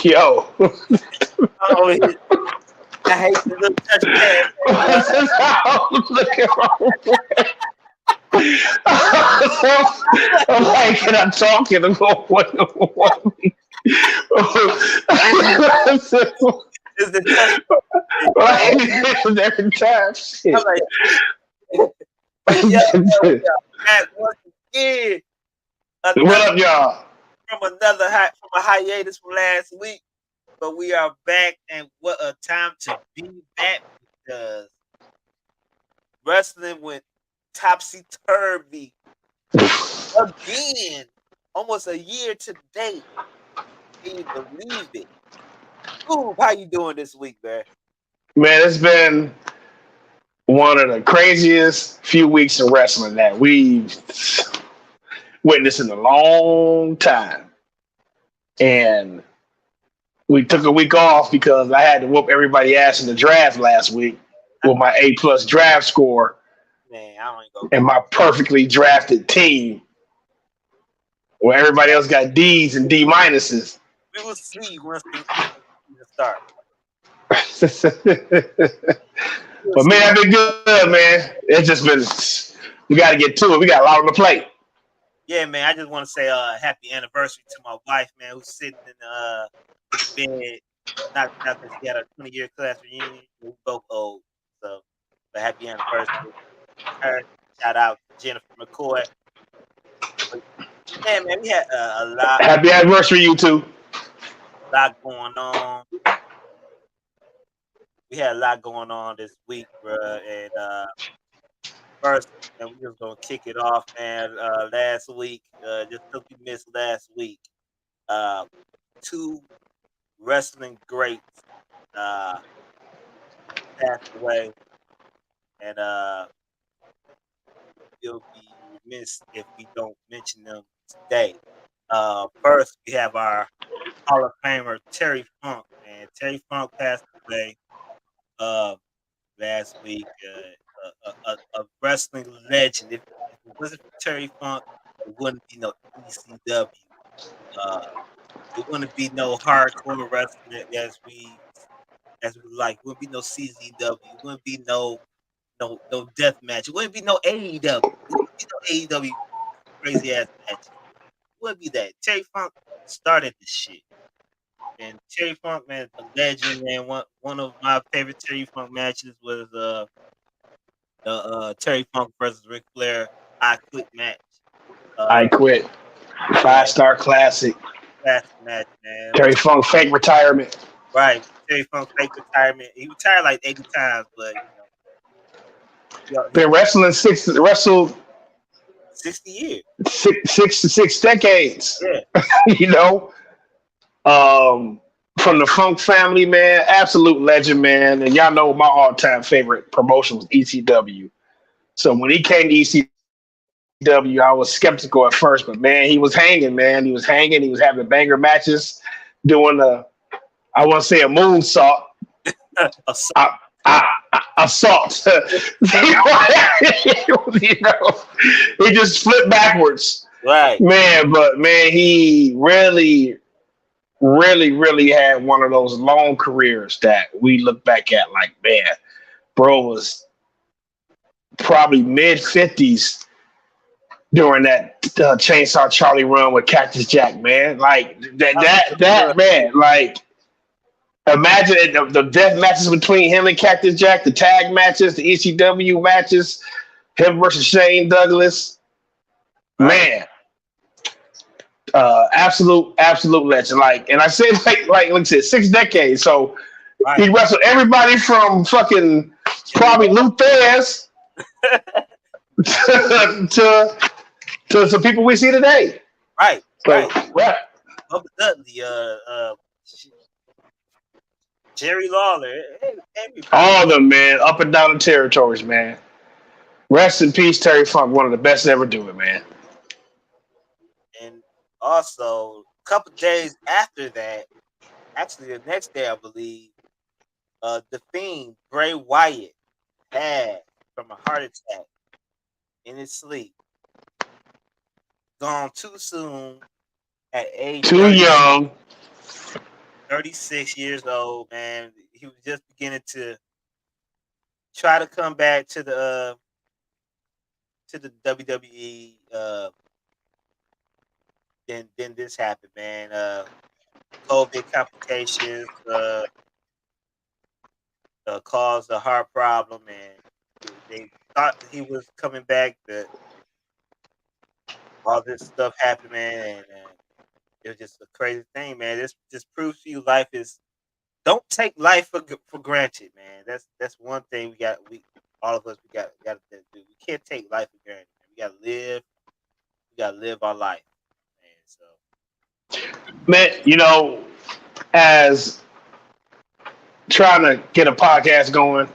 Yo. Oh, I hate the little touch pad. I'm like, can I talk? And I'm going, what? Is the touch Every time. I'm Shit. like, yeah, back once again. What up, y'all? From a hiatus from last week, but we are back, and what a time to be back because wrestling went topsy turvy again, almost a year to date. Can you believe it? Ooh, how you doing this week, man? Man, it's been one of the craziest few weeks in wrestling that we've witnessed in a long time. And we took a week off because I had to whoop everybody ass in the draft last week with my A+ draft score. Man, I don't even go. And my perfectly drafted team, where everybody else got D's and D minuses. We will see once we start. But man, I've been good, man. It's just been, we got to get to it. We got a lot on the plate. Yeah, man. I just want to say happy anniversary to my wife, man, who's sitting in bed. Not that she had a 20-year class reunion. We're both old, so but happy anniversary. Her. Shout out to Jennifer McCoy. Yeah, man, we had a lot. Happy anniversary, you two. A lot going on. We had a lot going on this week, bro. And first, and we're just gonna kick it off, man. Last week, just because we missed last week, two wrestling greats passed away, and it'll be remiss if we don't mention them today. First, we have our Hall of Famer Terry Funk, and Terry Funk passed away last week. A wrestling legend. If it wasn't for Terry Funk, it wouldn't be no ECW. It wouldn't be no hardcore wrestling as we like. It wouldn't be no CZW. It wouldn't be no death match. It wouldn't be no AEW. It wouldn't be no AEW crazy ass match. It wouldn't be that. Terry Funk started this shit. And Terry Funk, man, a legend, man. One of my favorite Terry Funk matches was Terry Funk versus Ric Flair I Quit match. I Quit. 5-star classic. Classic match, man. Terry Funk fake retirement. Right. Terry Funk fake retirement. He retired like 80 times, but been wrestling wrestled 60 years. Six decades. Yeah. You know? From the Funk family, man, absolute legend, man. And y'all know my all-time favorite promotion was ECW. So when he came to ECW, I was skeptical at first, but man, he was hanging, man. He was hanging. He was having banger matches, doing I want to say a moonsault. Assault. You know, he just flipped backwards. Right. Man, but man, he really had one of those long careers that we look back at like, man, bro was probably mid-50s during that Chainsaw Charlie run with Cactus Jack, man. Like that man, like imagine the death matches between him and Cactus Jack, the tag matches, the ECW matches, him versus Shane Douglas. Man. Absolute legend. Like, and I said like I said, 6 decades. So he wrestled everybody from fucking probably Luthez to some people we see today. Right. Right. Bubba Dudley, Jerry Lawler, everybody. All of them, man, up and down the territories, man. Rest in peace, Terry Funk, one of the best to ever do it, man. And also, a couple days after that, actually the next day, I believe, the Fiend, Bray Wyatt, died from a heart attack in his sleep. Gone too soon at age too young. 36 years old, man. He was just beginning to try to come back to the WWE. Then this happened, man. COVID complications caused a heart problem, and they thought that he was coming back, but all this stuff happened, man, and it was just a crazy thing, man. This just proves to you life is don't take life for granted, man. That's one thing we all of us we got to do. We can't take life for granted. Man. We gotta live our life, man. So Man, as trying to get a podcast going,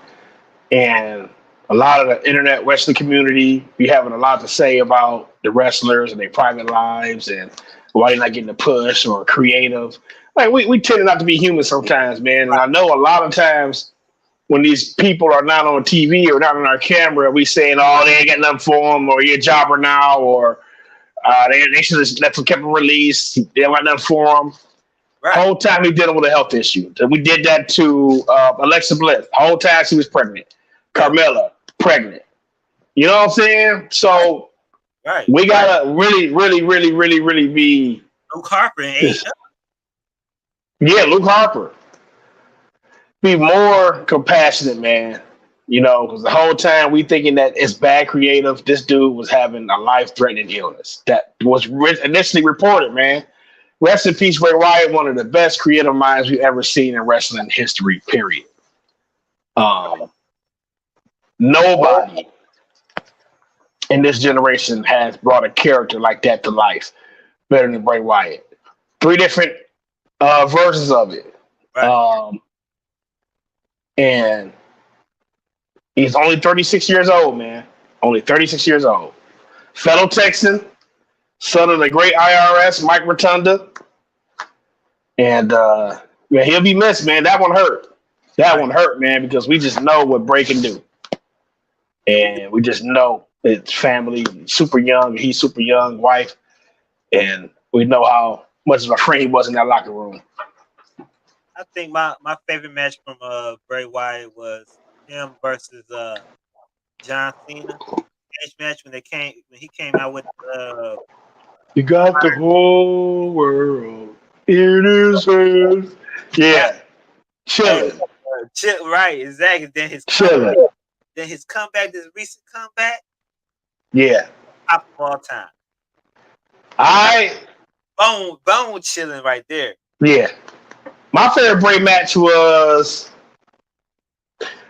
and a lot of the internet wrestling community be having a lot to say about the wrestlers and their private lives and why they're not getting a push or creative. Like we tend not to be human sometimes, man. And I know a lot of times when these people are not on TV or not on our camera, we saying, "Oh, they ain't got nothing for them," or "You're a jobber now," or they should have let them kept them released. They don't got nothing for them. right, Whole time he dealing with a health issue. We did that to Alexa Bliss. Whole time she was pregnant. Carmella, pregnant. You know what I'm saying? So right. we gotta really, really, really, really, really be. Luke Harper and AEW. Yeah, Luke Harper. Be more compassionate, man. Because the whole time we thinking that it's bad creative, this dude was having a life-threatening illness that was initially reported, man. Rest in peace, Bray Wyatt, one of the best creative minds we've ever seen in wrestling history, period. Nobody in this generation has brought a character like that to life better than Bray Wyatt. 3 different versions of it. Right. And he's only 36 years old, man. Only 36 years old. Fellow Texan, son of the great IRS, Mike Rotunda. And man, he'll be missed, man. That one hurt. That one hurt, man, because we just know what Bray can do. And we just know it's family, super young. He's super young, wife. And we know how much of a friend he was in that locker room. I think my favorite match from Bray Wyatt was him versus John Cena. Match when he came out with you got the whole world in his hands. Yeah. Chilling. Right, exactly. Then his comeback, this recent comeback. Yeah. Top of all time. Bone chilling right there. Yeah. My favorite Bray match was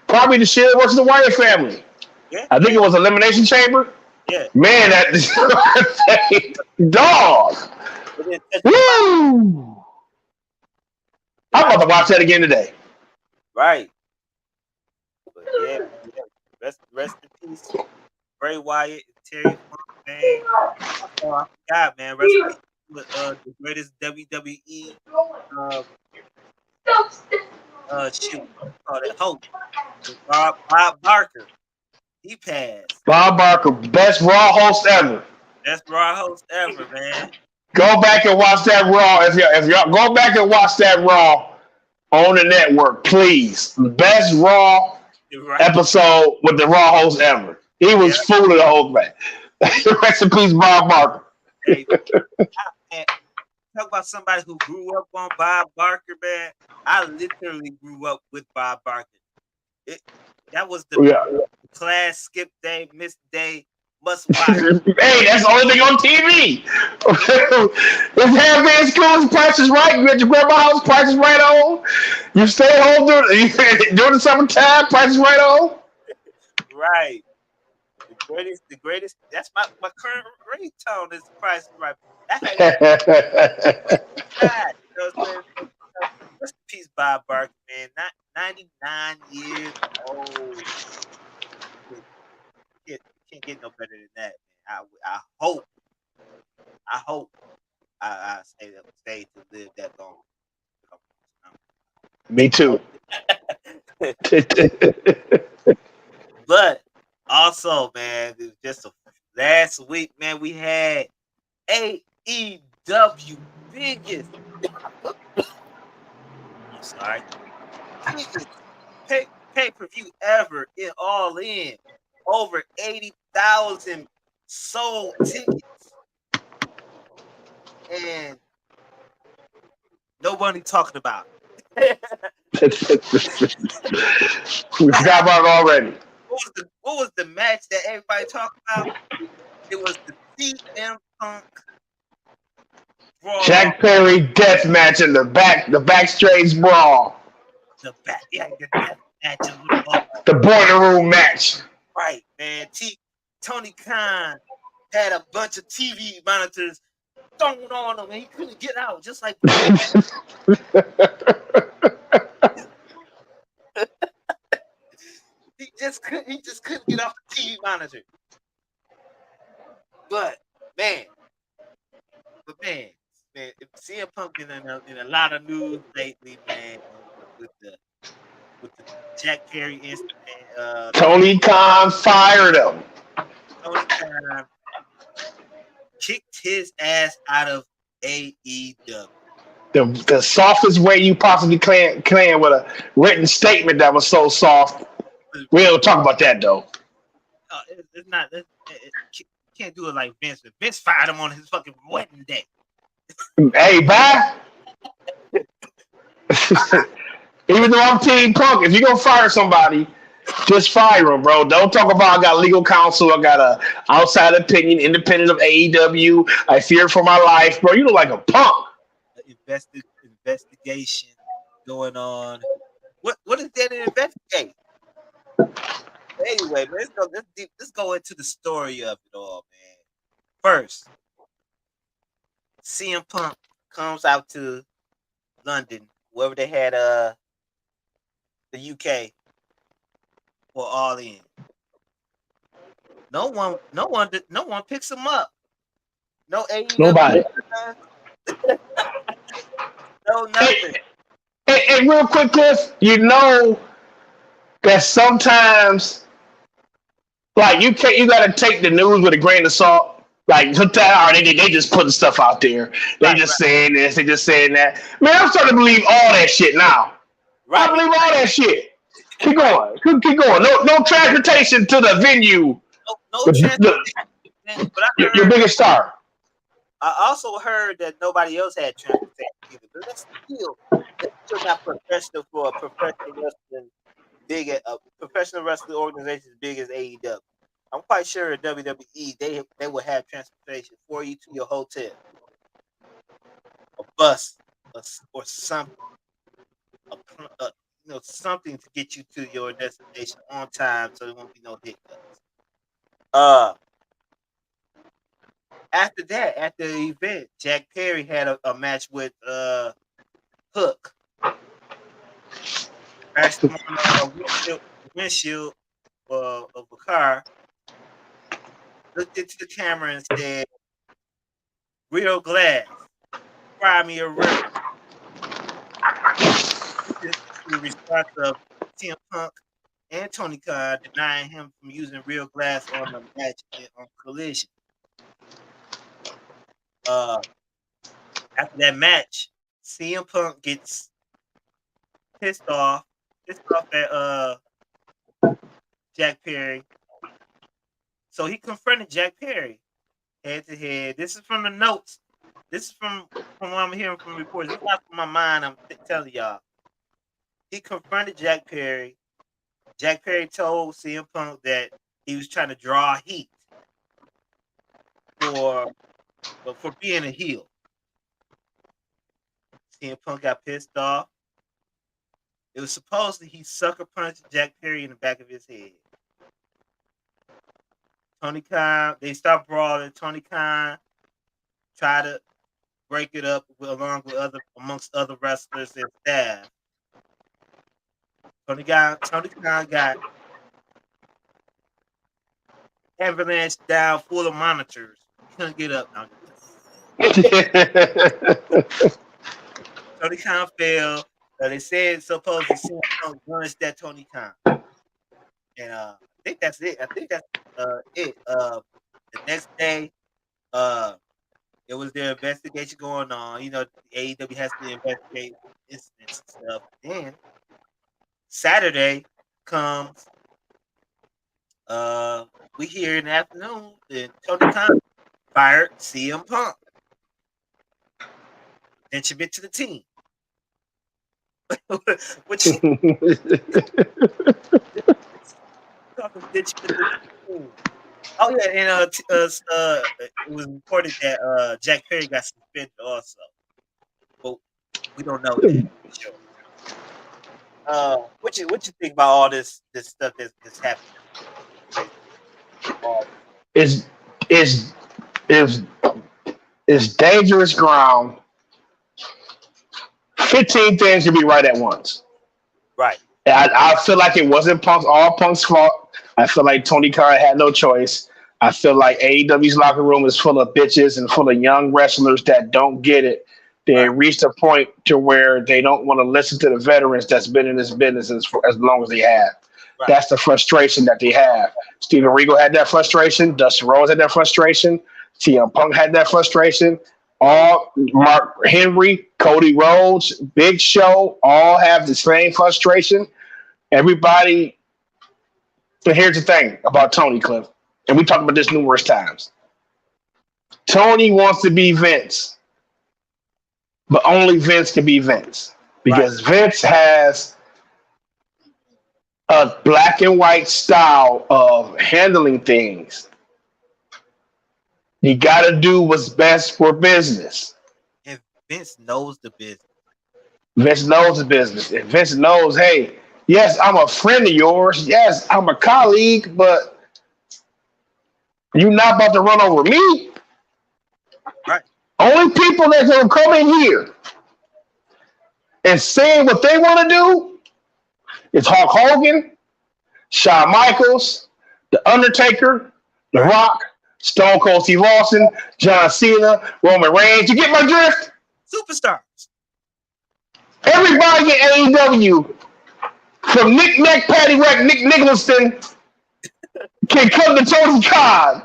probably the Shield versus the Wyatt family. Yeah. I think it was Elimination Chamber. Yeah. Man, that dog. Woo! I'm about to watch that again today. Right. But yeah. Rest in peace, Bray Wyatt and Terry Funk, man. Oh, I forgot, man. Rest in peace with the greatest WWE called it Hope. Bob Barker. He passed. Bob Barker, best Raw host ever. Best Raw host ever, man. Go back and watch that Raw. If y'all go back and watch that Raw on the network, please. Best Raw episode with the Raw host ever. He was fooling the whole thing. Rest in peace, Bob Barker. Hey, man, talk about somebody who grew up on Bob Barker, man. I literally grew up with Bob Barker. That was the class, skip day, miss day, must watch. Hey, that's the only thing on TV. If Handman School's Price is Right, you at your grandma's house, Price is Right on. You stay home during the summertime, Price is Right on. Right. The greatest. That's my current ringtone is Price is Right. God, rest in peace, Bob Barker, man. 99 years old. Can't get no better than that, man. I hope I stay to live that long. Me too. But also, man, just last week, man, we had AEW biggest I'm sorry. Biggest pay-per-view ever in All In. Over 80,000 sold tickets. And nobody talking about it. We forgot about it already. What was the match that everybody talked about? It was the CM Punk Brawl. Jack Perry death match in the backstage brawl. The death match. The boiler room match. Right, man. Tony Khan had a bunch of TV monitors thrown on him, and he couldn't get out, just like he just couldn't get off the TV monitor. But man, CM Punk in a lot of news lately, man, with the Jack Perry incident. Tony Khan fired him. Tony Khan kicked his ass out of AEW. The softest way you possibly can with a written statement that was so soft. We don't talk about that though. It's not. You can't do it like Vince. Vince fired him on his fucking wedding day. Hey, bye. Even though I'm Team Punk, if you're gonna fire somebody, just fire him, bro. Don't talk about I got legal counsel, I got a outside opinion, independent of AEW. I fear for my life, bro. You look like a punk. Investigation going on. What is there to investigate? Anyway, man, let's go into the story of it all, man. First, CM Punk comes out to London, wherever they had the UK for All In. No one picks him up. No AEW. Nobody. No nothing. And real quick, Cliff, you know that sometimes, like you gotta take the news with a grain of salt. Like they just putting stuff out there. They just saying this, they just saying that. Man, I'm starting to believe all that shit now. I believe all that shit. Keep going. Keep going. No transportation to the venue. No transportation. But your biggest star. I also heard that nobody else had transportation either. But that's still not professional for a professional wrestling organization as big as AEW. I'm quite sure at WWE they will have transportation for you to your hotel, a bus, or something, something to get you to your destination on time, so there won't be no hiccups. After the event, Jack Perry had a match with Hook. Crashed him on a windshield of a car. Looked into the camera and said, "Real glass, cry me a river." The response of CM Punk and Tony Khan denying him from using real glass on the match on Collision. After that match, CM Punk gets pissed off at Jack Perry. So he confronted Jack Perry head to head. This is from the notes. This is from what I'm hearing from reports. This is not from my mind. I'm telling y'all. He confronted Jack Perry. Jack Perry told CM Punk that he was trying to draw heat for being a heel. CM Punk got pissed off. It was supposedly he sucker punched Jack Perry in the back of his head. Tony Khan, they stopped brawling. Tony Khan tried to break it up amongst other wrestlers and staff. Tony Khan got avalanche down full of monitors. He couldn't get up now. Tony Khan fell. They said supposedly CM Punk punched that Tony Khan. And I think that's it. I think that's it. The next day, it It was their investigation going on. You know, AEW has to investigate incidents and stuff. Then Saturday comes. We hear in the afternoon that Tony Khan fired CM Punk. Detriment to the team. Which talking detriment to the team. Oh yeah, and it was reported that Jack Perry got suspended also, but we don't know that for sure. What you think about all this stuff that's happening? is is is dangerous ground. 15 things to be right at once. Right. I feel like it wasn't all Punk's fault. I feel like Tony Khan had no choice. I feel like AEW's locker room is full of bitches and full of young wrestlers that don't get it. They reached a point to where they don't want to listen to the veterans that's been in this business as long as they have. Right. That's the frustration that they have. Steven Regal had that frustration. Dustin Rhodes had that frustration. CM Punk had that frustration. All Mark Henry, Cody Rhodes, Big Show, all have the same frustration. Everybody. But here's the thing about Tony, Cliff, and we talked about this numerous times. Tony wants to be Vince, but only Vince can be Vince because Vince has a black and white style of handling things. You got to do what's best for business. And Vince knows the business. Vince knows the business. And Vince knows, hey, yes, I'm a friend of yours. Yes, I'm a colleague, but you're not about to run over me. Right. Only people that can come in here and say what they want to do is Hulk Hogan, Shawn Michaels, The Undertaker, The Rock, Stone Cold Steve Austin, John Cena, Roman Reigns. You get my drift? Superstars. Everybody in AEW, from Nick Nack, Patty Whack, Nick Nicholson, can come to Tony Khan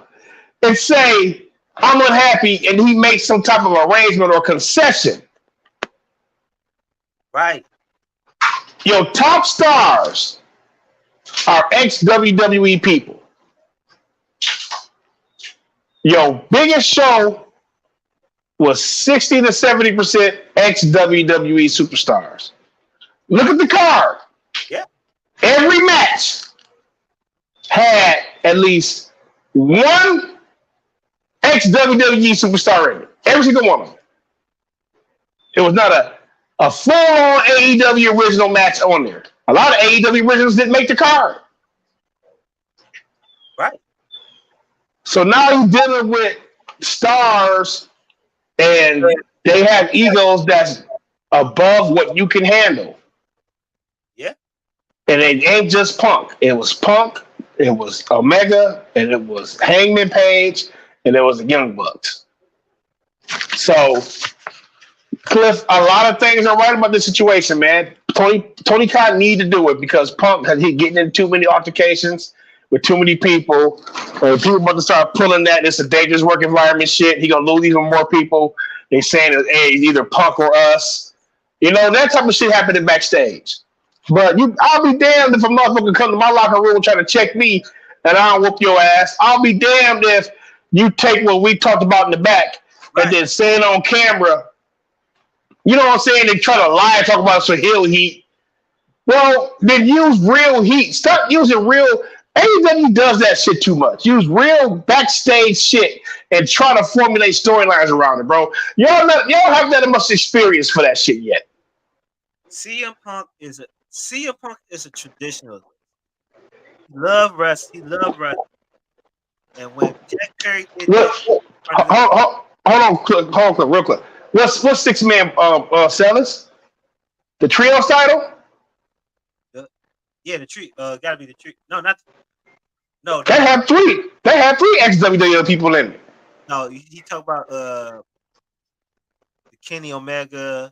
and say, I'm unhappy, and he makes some type of arrangement or concession. Right. Your top stars are ex-WWE people. Your biggest show was 60 to 70% ex-WWE superstars. Look at the card. Yeah. Every match had at least one ex-WWE superstar in it. Every single one of them. It was not a full-on AEW original match on there. A lot of AEW originals didn't make the card. Right. So now you're dealing with stars and they have egos that's above what you can handle. Yeah. And it ain't just Punk. It was Punk, it was Omega, and it was Hangman Page, and it was the Young Bucks. So, Cliff, a lot of things are right about this situation, man. Tony Khan need to do it because Punk has getting in too many altercations with too many people. People about to start pulling that. It's a dangerous work environment shit. He gonna lose even more people. They saying that hey, it's either Punk or us. You know, that type of shit happening backstage. But I'll be damned if a motherfucker come to my locker room trying to check me and I don't whoop your ass. I'll be damned if you take what we talked about in the back and then say it on camera. You know what I'm saying? They try to lie and talk about some heel heat. Well, then use real heat. Stop using real. AEW does that shit too much. Use real backstage shit and try to formulate storylines around it, bro. Y'all have that much experience for that shit yet. CM Punk is a traditionalist. He love wrestling. And when Jack Perry did hold on, real quick. What's 6-man sellers? The trios title? The tree. Gotta be the tree. No, not. No. They have three. They have three ex-WWE people in it. No, he talk about the Kenny Omega,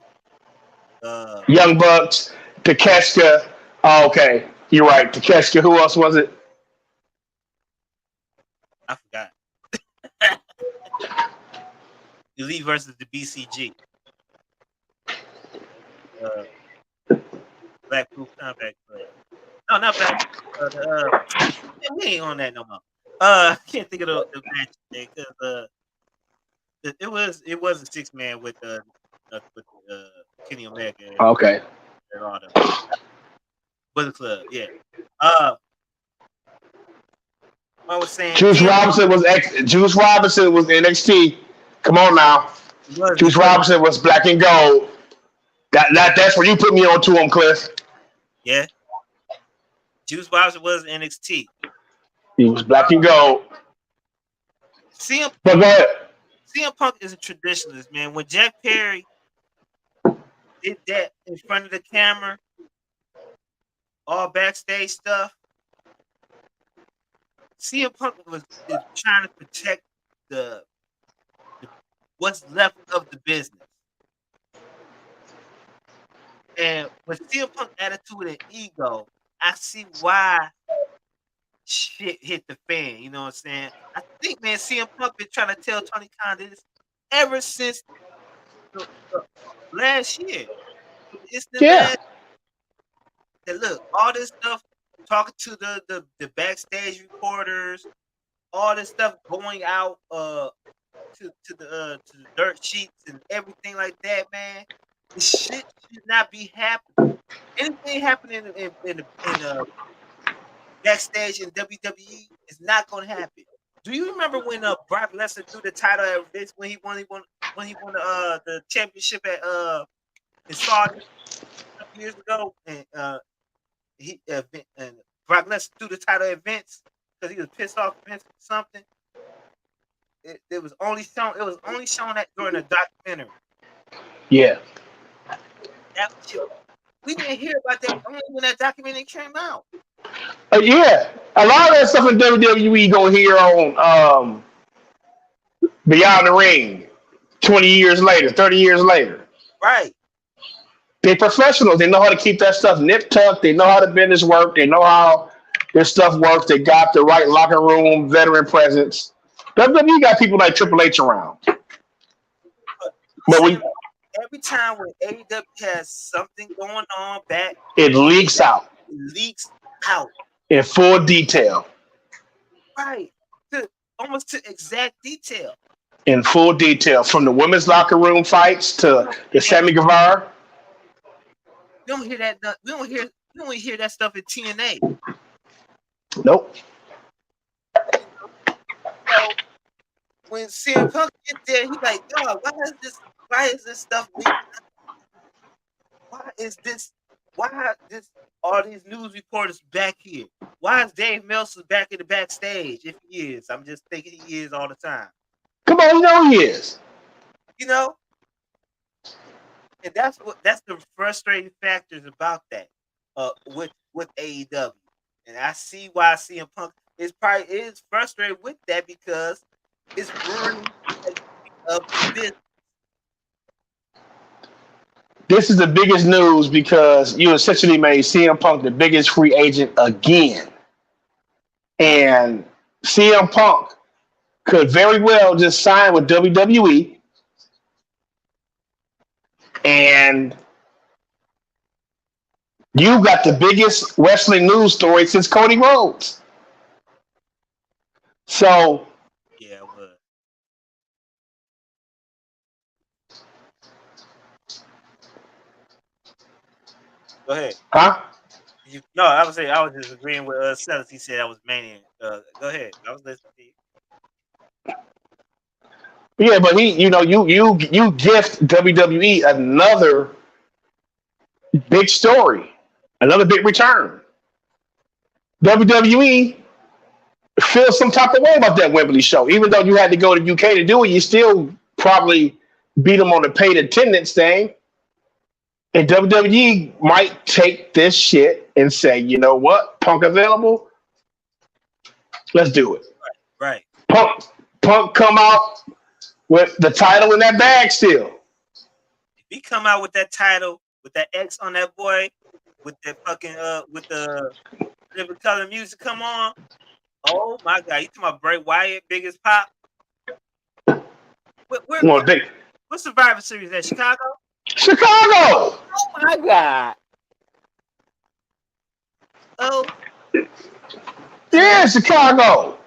Young Bucks, Takeshita. Oh, okay, you're right. Takeshita. Who else was it? I forgot. Elite versus the BCG. Black Proof Combat Club. No, not Black. We ain't on that no more. I can't think of the match because it was a 6-man with Kenny Omega Okay. and all them. Bullet Club, yeah. I was saying Juice Robinson was NXT. Come on now. Juice Robinson was Black and Gold. That's where you put me on to him, Cliff. Yeah. Juice Robinson was NXT. He was Black and Gold. CM Punk is a traditionalist, man. When Jack Perry did that in front of the camera, all backstage stuff, CM Punk is trying to protect the what's left of the business. And with CM Punk attitude and ego, I see why shit hit the fan. You know what I'm saying? I think, man, CM Punk been trying to tell Tony Khan this ever since the last year. It's the last that look, all this stuff, talking to the backstage reporters, all this stuff going out to the dirt sheets and everything like that, man. This shit should not be happening. Anything happening in backstage in WWE is not going to happen. Do you remember when Brock Lesnar threw the title at Vince when he won the championship at in Saudi a couple years ago, and and Brock Lesnar threw the title at Vince because he was pissed off at Vince or something. It was only shown. It was only shown that during a documentary. Yeah. We didn't hear about that only when that documentary came out. Yeah, a lot of that stuff in WWE gonna hear on Beyond the Ring 20 years later, 30 years later. Right. They're professionals. They know how to keep that stuff nip tucked. They know how the business works. They know how their stuff works. They got the right locker room veteran presence. WWE got people like Triple H around. But every time when AEW has something going on back, it leaks out. It leaks out. In full detail. Right. Almost to exact detail. In full detail. From the women's locker room fights to the Sammy Guevara. We don't hear that. We don't hear that stuff in TNA. Nope. So when CM Punk gets there, he's like, "Dog, why is this stuff leaking out? Why is all these news reporters back here? Why is Dave Meltzer back in the backstage? If he is, I'm just thinking he is all the time. Come on, you know he is. You know, and that's the frustrating factors about that with AEW, and I see why CM Punk is frustrated with that because it's ruining of the business. This is the biggest news because you essentially made CM Punk the biggest free agent again. And CM Punk could very well just sign with WWE and you got the biggest wrestling news story since Cody Rhodes. So yeah, it would. Go ahead. Huh? No, I was just agreeing with Sellers. He said I was maniac. Go ahead. I was listening to you. Yeah, but you gift WWE another big story, another big return. WWE feels some type of way about that Wembley show, even though you had to go to UK to do it. You still probably beat them on the paid attendance thing. And WWE might take this shit and say, you know what, Punk available? Let's do it. Right. Punk come out with the title in that bag still. If he come out with that title, with that X on that boy, with that fucking with the different color music come on, oh my god, you talking about Bray Wyatt, biggest pop? Well, they, what Survivor Series at Chicago? Chicago. Oh my God! Oh Yeah, Chicago.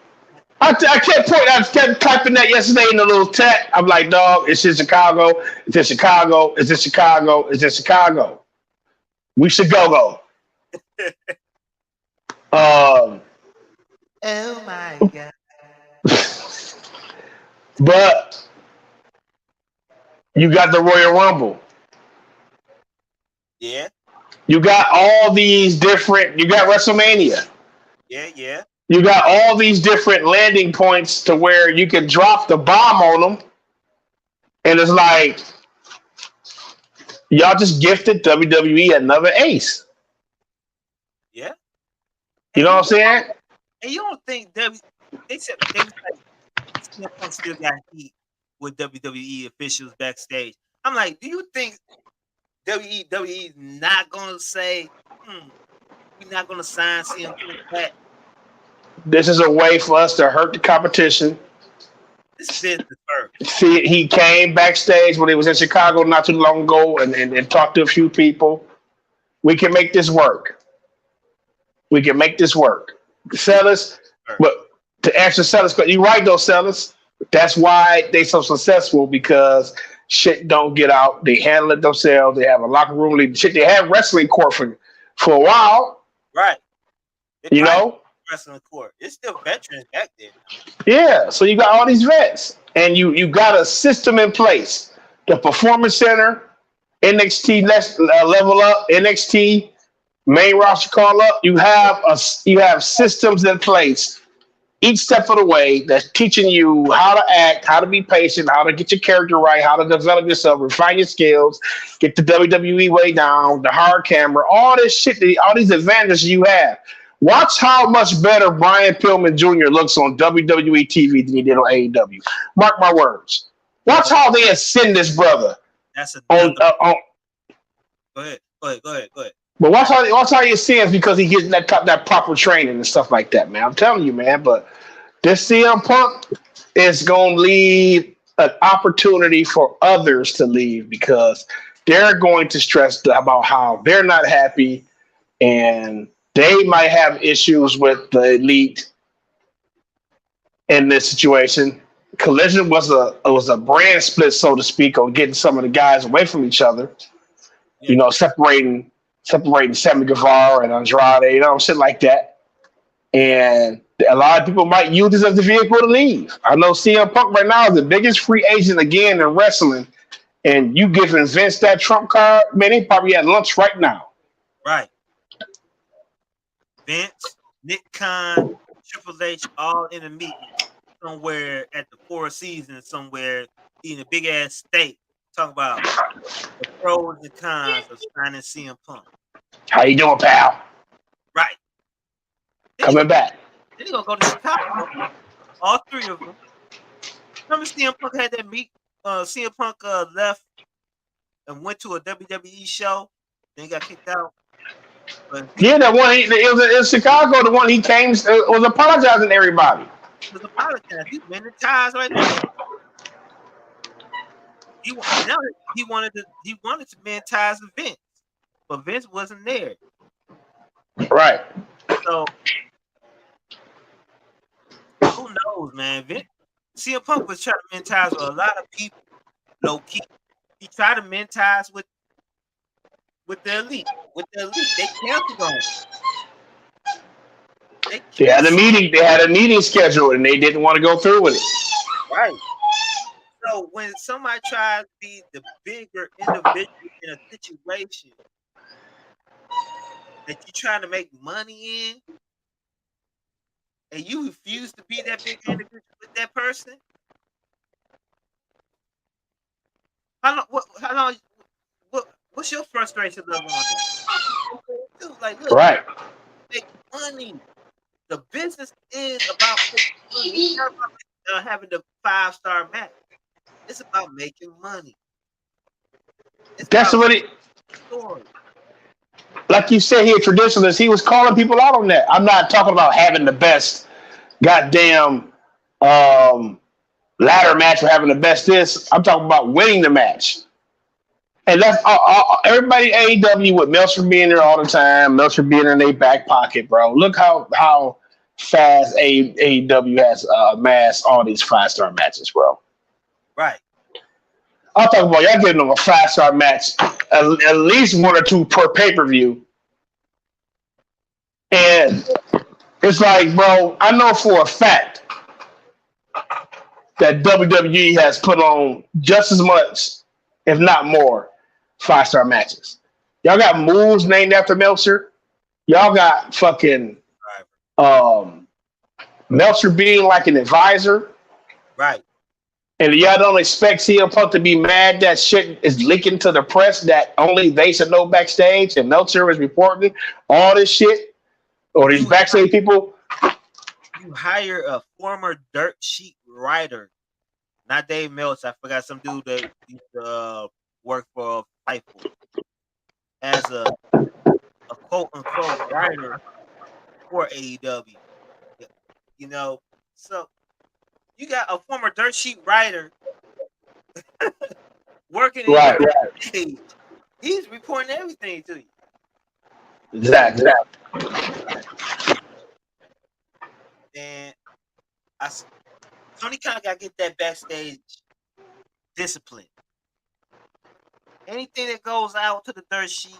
I kept pointing. I kept typing that yesterday in the little chat. I'm like, dog, it's in Chicago. It's in Chicago. It's in Chicago. It's in Chicago. We should go. oh my God! But you got the Royal Rumble. Yeah. You got all these different. You got WrestleMania. Yeah. You got all these different landing points to where you can drop the bomb on them, and it's like y'all just gifted WWE another ace. Yeah. You know what I'm saying? And you don't think they said they was like CM Punk still got heat with WWE officials backstage? I'm like, do you think WWE is not gonna say, we're not gonna sign CM Punk back? This is a way for us to hurt the competition. This business first. See, he came backstage when he was in Chicago not too long ago and talked to a few people. We can make this work. We can make this work. Sellers, but to answer Sellers, you're right though, Sellers. That's why they so successful because shit don't get out. They handle it themselves. They have a locker room lead. Shit, they had wrestling court for a while. Right. You know? Wrestling court. It's still veterans back there. Yeah. So you got all these vets. And you got a system in place. The Performance Center, NXT level up, NXT main roster call up. You have systems in place each step of the way that's teaching you how to act, how to be patient, how to get your character right, how to develop yourself, refine your skills, get the WWE way down, the hard camera, all this shit, all these advantages you have. Watch how much better Brian Pillman Jr. looks on WWE TV than he did on AEW. Mark my words. Watch how they ascend this brother. That's a on. Go ahead. But watch how he ascends because he gets that proper training and stuff like that, man. I'm telling you, man. But this CM Punk is going to leave an opportunity for others to leave because they're going to stress about how they're not happy and they might have issues with the elite in this situation. Collision was a brand split, so to speak, on getting some of the guys away from each other. Yeah. You know, separating Sammy Guevara and Andrade, you know, shit like that. And a lot of people might use this as the vehicle to leave. I know CM Punk right now is the biggest free agent again in wrestling. And you giving Vince that trump card, man, he probably at lunch right now. Right. Vince, Nick Khan, Triple H, all in a meeting somewhere at the Four Seasons, somewhere eating a big ass steak, talking about the pros and cons of signing CM Punk. How you doing, pal? Right. Coming back. Then he gonna go to Chicago. All three of them. Remember CM Punk had that meet? CM Punk left and went to a WWE show. Then he got kicked out. But yeah, that one. It was in Chicago. The one he came was apologizing to everybody. He was apologizing. He's mending ties right now. He wanted to mend ties with Vince, but Vince wasn't there. Right. So who knows, man? CM Punk was trying to mend ties with a lot of people, low key. He tried to mend ties with the elite. They canceled on him. They had a meeting scheduled, and they didn't want to go through with it. Right. So when somebody tries to be the bigger individual in a situation that you're trying to make money in, and you refuse to be that big individual with that person, what's your frustration level on that? Like, look, right. Make money. The business is about having the 5-star match. It's about making money. That's what it. Like you said, he a traditionalist. He was calling people out on that. I'm not talking about having the best goddamn ladder match or having the best this. I'm talking about winning the match. And that's everybody AEW with Meltzer being there all the time, Meltzer being in their back pocket, bro. Look how fast AEW has amassed all these 5-star matches, bro. Right. I'm talking about y'all giving them a 5-star match, at least 1 or 2 per pay-per-view. And it's like, bro, I know for a fact that WWE has put on just as much, if not more, 5-star matches. Y'all got moves named after Meltzer. Y'all got fucking Meltzer being like an advisor. Right. And y'all don't expect CM Punk to be mad that shit is leaking to the press that only they should know backstage and Meltzer is reporting all this shit or these backstage people. You hire a former dirt sheet writer, not Dave Meltzer. I forgot some dude that used to work for Fightful as a quote unquote writer for AEW. You know, so you got a former dirt sheet writer working right. Stage. He's reporting everything to you. Exactly. And Tony Khan got to get that backstage discipline. Anything that goes out to the dirt sheet,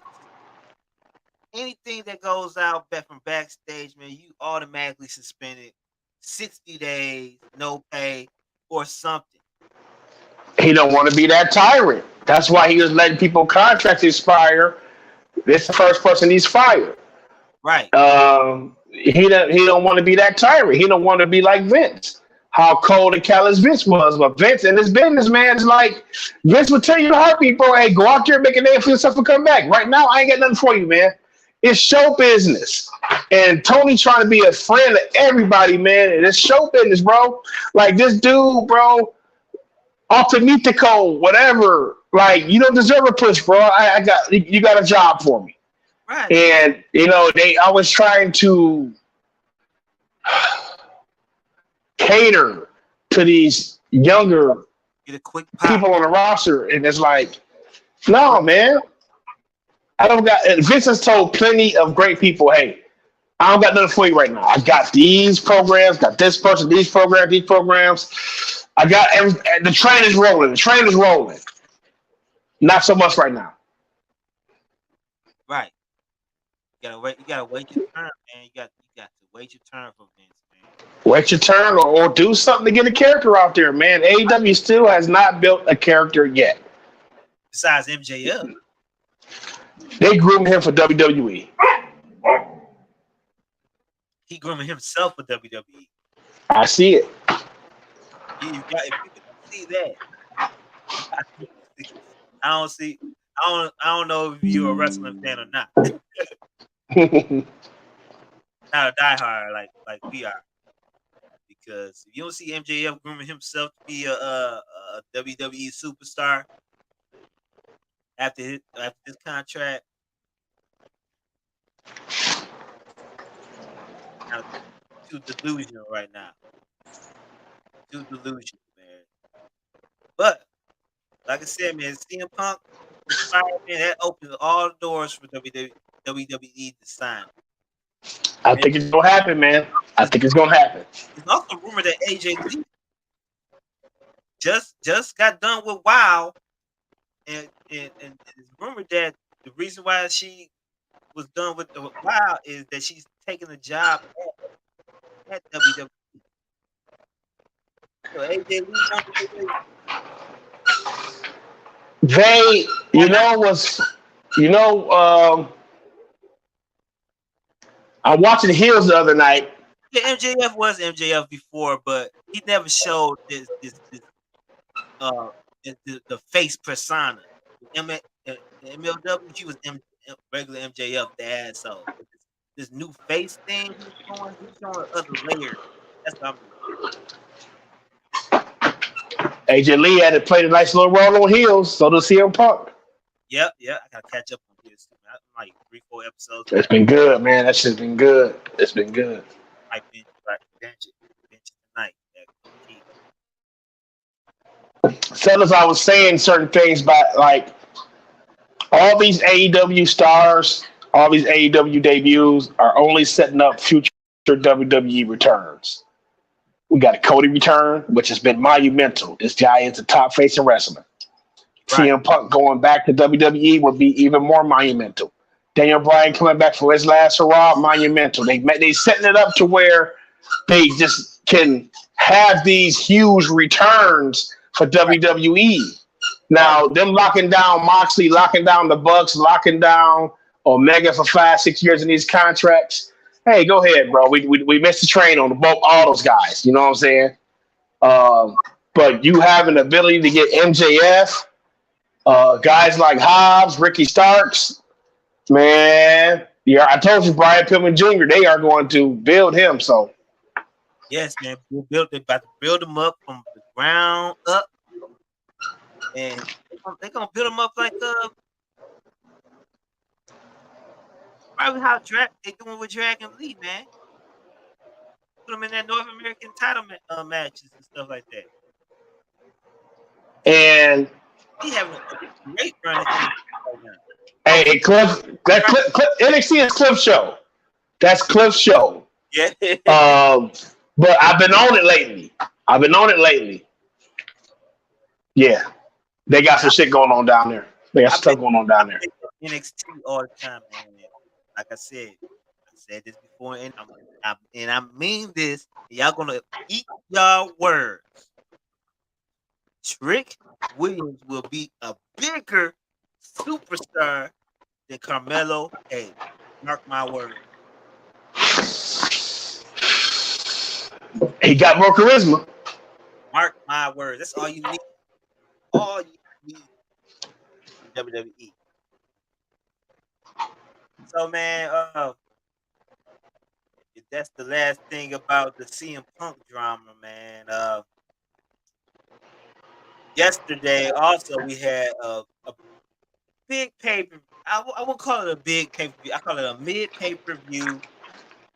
anything that goes out back from backstage, man, you automatically suspended 60 days, no pay, or something. He don't want to be that tyrant. That's why he was letting people contracts expire. This is the first person he's fired. Right. He don't want to be that tyrant. He don't want to be like Vince. How cold and callous Vince was. But Vince in his business, man, is like Vince would tell you in a heartbeat, bro, hey, go out there and make a name for yourself and come back. Right now, I ain't got nothing for you, man. It's show business. And Tony trying to be a friend of everybody, man. And it's show business, bro. Like this dude, bro, Optimitico, whatever. Like, you don't deserve a push, bro. You got a job for me. Right. And, I was trying to cater to these younger Get a quick people on the roster. And it's like, no, man. I don't got. Vince has told plenty of great people, hey, I don't got nothing for you right now. I got these programs, got this person, these programs. I got the train is rolling. The train is rolling. Not so much right now. Right. You gotta wait your turn, man. You got to wait your turn for Vince, man. Wait your turn or do something to get a character out there, man. AEW still has not built a character yet. Besides MJF. They groomed him for WWE. He grooming himself for WWE. I see it. If you can see that, I don't know if you're a wrestling fan or not. Not a diehard like we are. Because if you don't see MJF grooming himself to be a WWE superstar after his contract, too delusional right now. Too delusional, man. But like I said, man, CM Punk, man, that opens all the doors for WWE to sign. I think it's gonna happen, man. I think it's gonna happen. It's also rumored that AJ Lee just got done with WoW, and it's rumored that the reason why she was done with the WoW is that she's taking a job at WWE. So AJ Lee I'm watching Heels the other night. Yeah, MJF was MJF before, but he never showed this the face persona. MLW, he was regular MJF dad, so this new face thing he's showing other layers. That's what AJ Lee had to play a nice little role on Heels, so does CM Punk. Yep, I gotta catch up on this. I'm like 3-4 episodes. It's been good, man. That shit's been good. It's been good. I binge tonight. Fellas, I was saying certain things about like all these AEW stars, all these AEW debuts are only setting up future WWE returns. We got a Cody return, which has been monumental. This guy is the top face in wrestling. Right. CM Punk going back to WWE would be even more monumental. Daniel Bryan coming back for his last hurrah, monumental. They setting it up to where they just can have these huge returns for WWE. Right. Now, them locking down Moxley, locking down the Bucks, locking down Omega for 5, 6 years in these contracts. Hey, go ahead, bro. We missed the train on both all those guys. You know what I'm saying? But you have an ability to get MJF, guys like Hobbs, Ricky Starks, man. Yeah, I told you, Brian Pillman Jr. They are going to build him. So Yes, man. They about to build them up from the ground up, and they're gonna build them up like probably how they doing with Dragon Lee, man. Put them in that North American title matches and stuff like that. and He having a great run right now. hey, Cliff, NXT is Cliff's show. That's Cliff's show. Yeah. But I've been on it lately. Yeah, they got some shit going on down there. They got stuff going on down there. NXT all the time, man. Like I said this before, and I mean this. Y'all gonna eat y'all words. Trick Williams will be a bigger superstar than Carmelo Hayes. Mark my words. He got more charisma. Mark my words. That's all you need. All you need in WWE. So, man, that's the last thing about the CM Punk drama, man. Yesterday, also, we had a big pay-per-view. I won't call it a big pay-per-view. I call it a mid-pay-per-view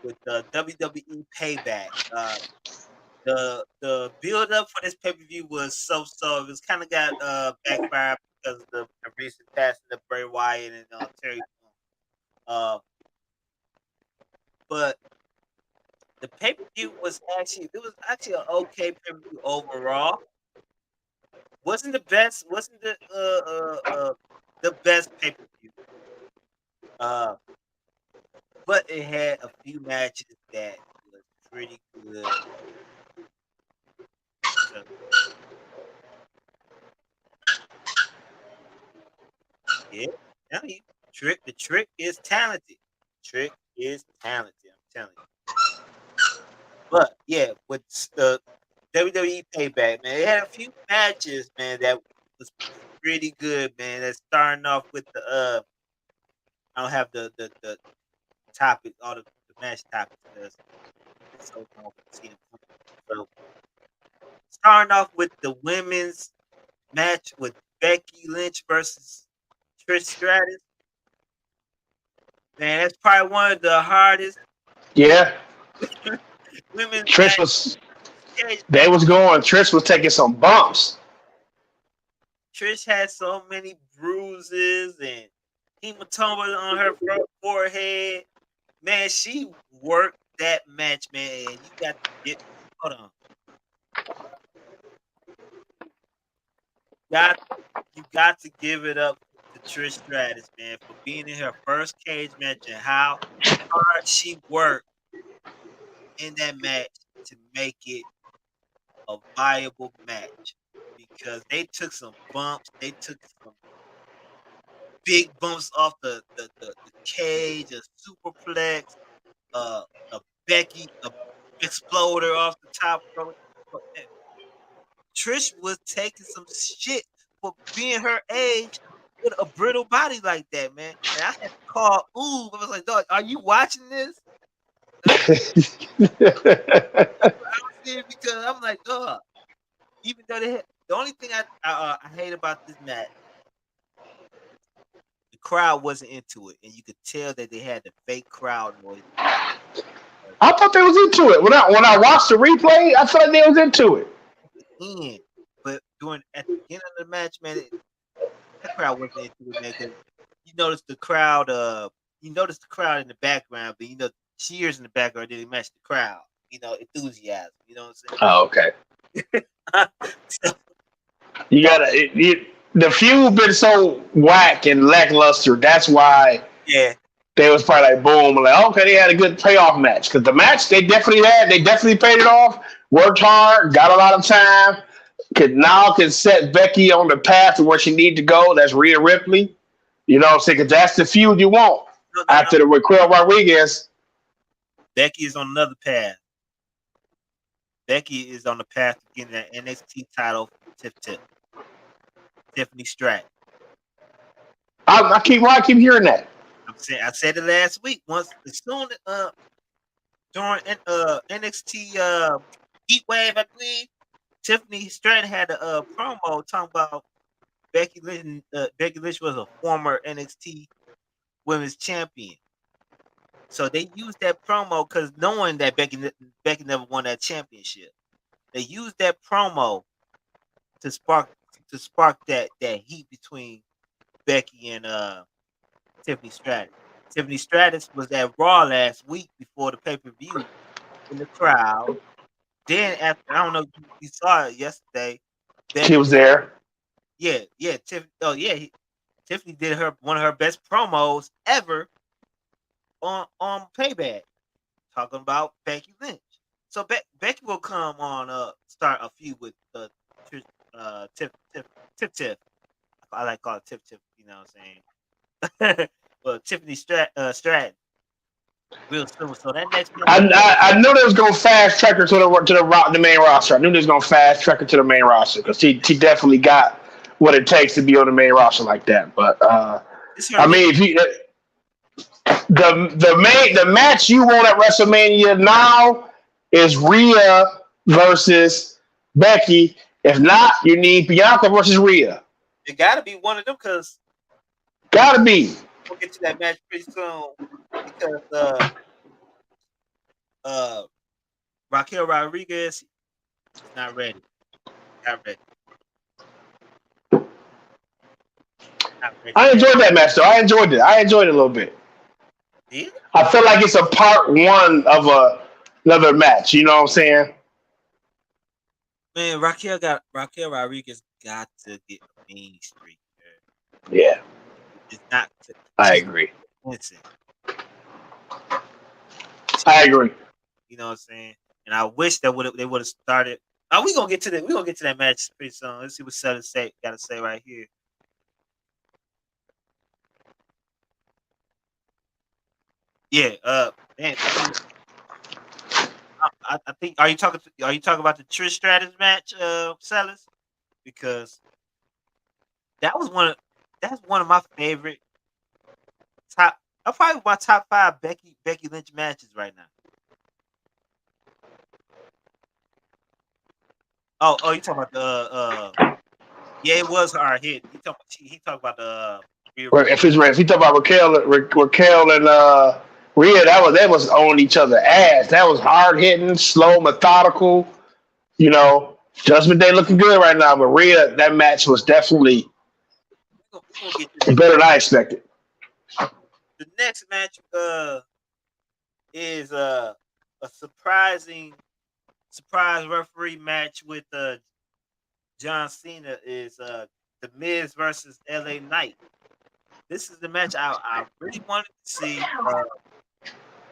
with the WWE Payback. The build-up for this pay-per-view was so-so. It was kind of got backfired because of the recent passing of Bray Wyatt and Terry Funk. But the pay-per-view was actually an okay pay-per-view overall. Wasn't the best pay-per-view. But it had a few matches that was pretty good. So, yeah, tell you, the trick is talented. Trick is talented. I'm telling you. But yeah, with the WWE Payback, man, it had a few matches, man, that was pretty good, man. That's starting off with the I don't have the topic, all the match topics, because it's so long to see. So starting off with the women's match with Becky Lynch versus Trish Stratus. Man, that's probably one of the hardest. Yeah. Women's Trish was. They was going. Trish was taking some bumps. Trish had so many bruises and hematoma on her forehead. Man, she worked that match, man. You got to give it up to Trish Stratus, man, for being in her first cage match and how hard she worked in that match to make it a viable match, because they took some bumps. They took some big bumps off the cage, a superplex, a Becky, a exploder off the top. Trish was taking some shit for being her age with a brittle body like that, man. And I had to call I was like, dog, are you watching this? Because I'm like, dog. Even though the only thing I hate about this match, the crowd wasn't into it, and you could tell that they had the fake crowd noise. I thought they was into it. When I watched the replay, I thought they was into it. But at beginning of the match, man, that crowd wasn't into it, man. Because you notice the crowd. You notice the crowd in the background, but cheers in the background didn't match the crowd. Enthusiasm. You know what I'm saying? Oh, okay. So, You gotta. The feud been so whack and lackluster. That's why. Yeah. They was probably like boom, like okay, they had a good payoff match because the match they definitely paid it off. Worked hard, got a lot of time. Could set Becky on the path to where she needs to go. That's Rhea Ripley. You know what I'm saying? Because that's the feud you want after the Raquel Rodriguez. Becky is on another path. Becky is on the path to getting that NXT title. Tiffany Stratton. I keep hearing that. I said it last week. Once as soon during NXT Heat Wave, I believe Tiffany Stratton had a promo talking about Becky Lynch. Becky Lynch was a former NXT Women's Champion, so they used that promo because knowing that Becky never won that championship, they used that promo to spark that heat between Becky and Tiffany Stratton. Tiffany Stratton was at Raw last week before the pay-per-view in the crowd. Then after, I don't know if you saw it yesterday. She was there. Yeah. Tiffany. Tiffany did one of her best promos ever on Payback, talking about Becky Lynch. So Becky will come on start a feud with Tiff. I like call it Tiff. You know what I'm saying? Well, Tiffany Stratton, real simple. So that next match, I knew they was gonna fast track her to the main roster. I knew they was gonna fast track her to the main roster because she definitely got what it takes to be on the main roster like that. But I mean, if you the match you want at WrestleMania now is Rhea versus Becky. If not, you need Bianca versus Rhea. It got to be one of them because gotta be. We'll get to that match pretty soon because Raquel Rodriguez is not ready. Not ready. I enjoyed that match though. I enjoyed it. I enjoyed it a little bit. Yeah. I feel like it's a part one of another match. You know what I'm saying? Man, Raquel Rodriguez got to get a mean streak. Man. Yeah. It's not. I agree. Listen. I agree. You know what I'm saying? And I wish that they would have started. Oh, we're gonna get to that match pretty soon. Let's see what Sutter gotta say right here. Yeah, man. I think are you talking about the Trish Stratus match, Sellers? Because that's one of my favorite probably my top 5 Becky Lynch matches right now. Oh, you talking about the yeah, it was hard hit. He talked about the if he talk about Raquel and Rhea, that was on each other's ass. That was hard hitting, slow, methodical. You know, Judgment Day looking good right now, but Rhea, that match was definitely better than I expected. The next match is a surprise referee match with John Cena is The Miz versus LA Knight. This is the match I really wanted to see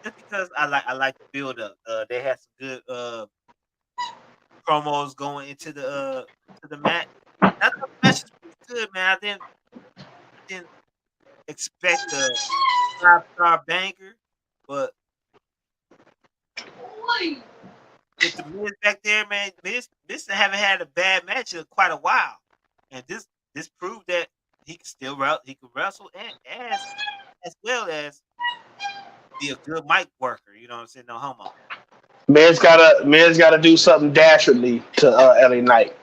just because I like the build up. They had some good promos going into the match. I thought the match was pretty good, man. I didn't expect a 5-star banger, but with the Miz back there, man, Miz haven't had a bad match in quite a while, and this proved that he can wrestle and as well as be a good mic worker. You know what I'm saying? No homo. Miz gotta do something dastardly to LA Knight.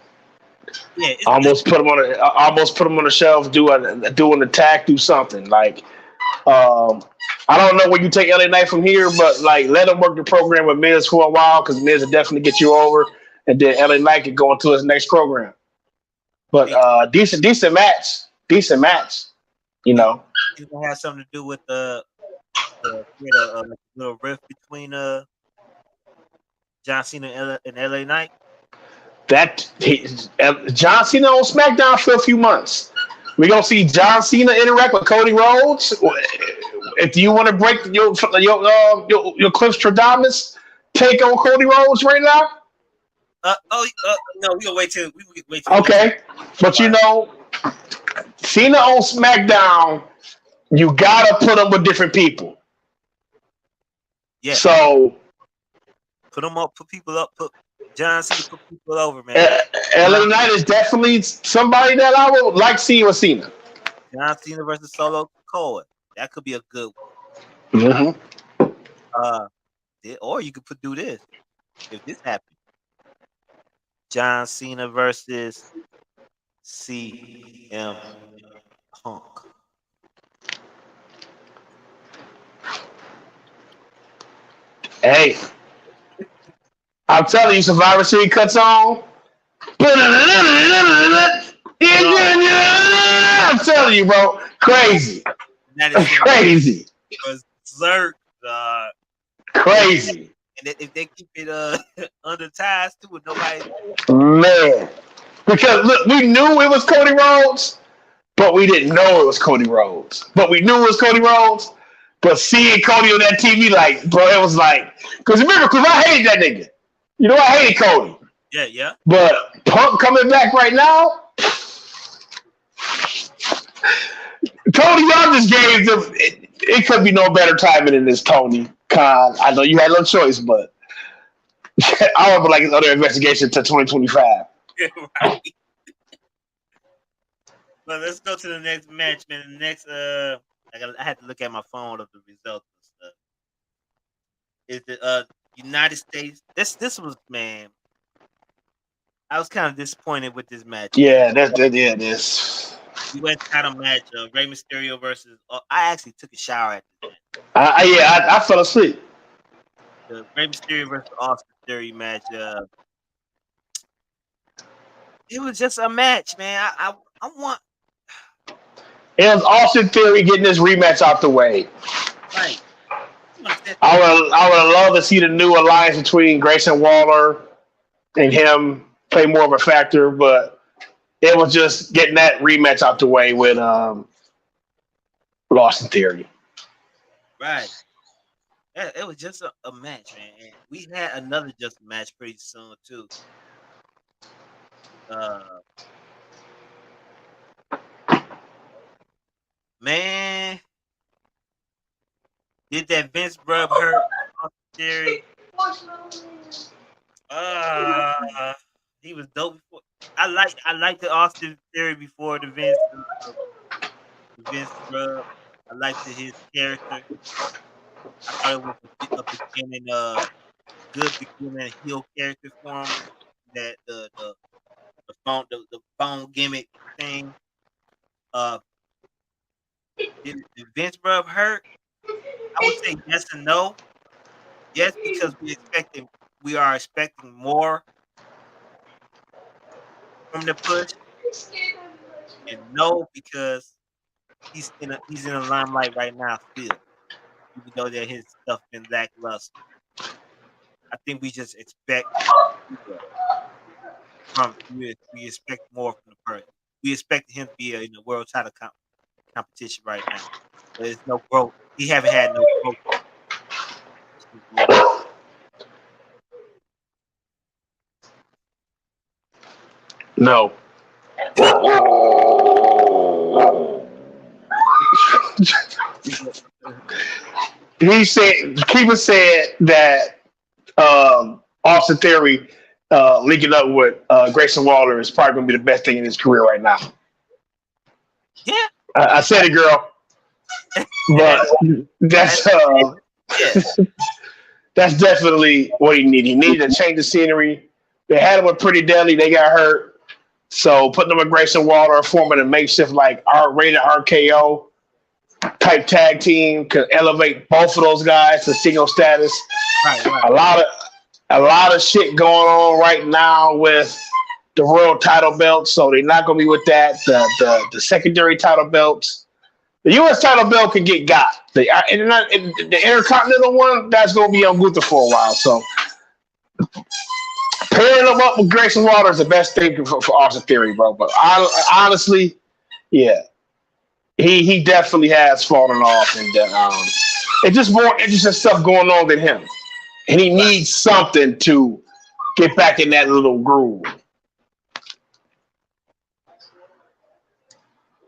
Yeah, almost put him on the shelf, do an attack, do something like. I don't know where you take LA Knight from here, but like let him work the program with Miz for a while because Miz will definitely get you over, and then LA Knight can go into his next program. But decent match. You know. It's gonna have something to do with little rift between John Cena and LA Knight. John Cena on SmackDown for a few months. We're gonna see John Cena interact with Cody Rhodes. If you want to break your Cliff Stradamus take on Cody Rhodes right now. No, we gonna wait till. Okay, but you know, Cena on SmackDown, you gotta put him with different people. Yeah. So put them up, put people up, put John Cena, put people over, man. LA Knight is definitely somebody that I would like seeing with Cena. John Cena versus Solo Sikoa. That could be a good one. Mm-hmm. Or you could do this. If this happens. John Cena versus CM Punk. Hey, I'm telling you, Survivor Series cuts on. I'm telling you, bro, crazy. That is crazy. Berserk, crazy. And if they keep it under ties too, with nobody. Man, because look, we knew it was Cody Rhodes, but we didn't know it was Cody Rhodes. But we knew it was Cody Rhodes. But seeing Cody on that TV, like, bro, it was like, because I hated that nigga. You know, I hated Cody. Yeah. But Punk coming back right now, Tony, y'all just gave them. It could be no better timing than this, Tony Khan. I know you had no choice, but I would like his other investigation to 2025. Right. Well, let's go to the next match, man. The next, I had to look at my phone of the results and stuff. Is the United States? This was, man. I was kind of disappointed with this match. Yeah, this. U.S. title match, Rey Mysterio versus. I actually took a shower at this match. I fell asleep. The Rey Mysterio versus Austin Theory match. It was just a match, man. I want. It was Austin Theory getting this rematch out the way. Right. I would have loved to see the new alliance between Grayson Waller and him play more of a factor, but it was just getting that rematch out the way with Austin Theory. Right. It was just a match, man. And we had another just match pretty soon too. Man, did that Vince Brubb hurt Austin Theory? He was dope before. I like the Austin Theory before the Vince Brubb. I liked his character. I thought it was a good beginning heel character for him. That the phone gimmick thing. Did Vince Brubb hurt? I would say yes and no. Yes, because we are expecting more from the push, and no, because he's in the limelight right now still, even though that his stuff been lackluster. I think we just expect we expect more from the person. We expect him to be in the world title competition right now. There's no growth. He haven't had no growth. No. Keeper said that Austin Theory linking up with Grayson Waller is probably going to be the best thing in his career right now. Yeah. I said it, girl. But that's that's definitely what he needed. He needed to change the scenery. They had him with Pretty Deadly. They got hurt. So putting them with Grayson Waller, forming a makeshift like rated RKO type tag team could elevate both of those guys to single status. Right. A lot of shit going on right now with the world title belts, so they're not going to be with that. The secondary title belts. The U.S. title belt can get got. The Intercontinental one, that's going to be on Gunther for a while. So pairing them up with Grayson Waller is the best thing for Austin Theory, bro. But honestly, yeah, he definitely has fallen off, and it's just more interesting stuff going on than him, and he needs something to get back in that little groove.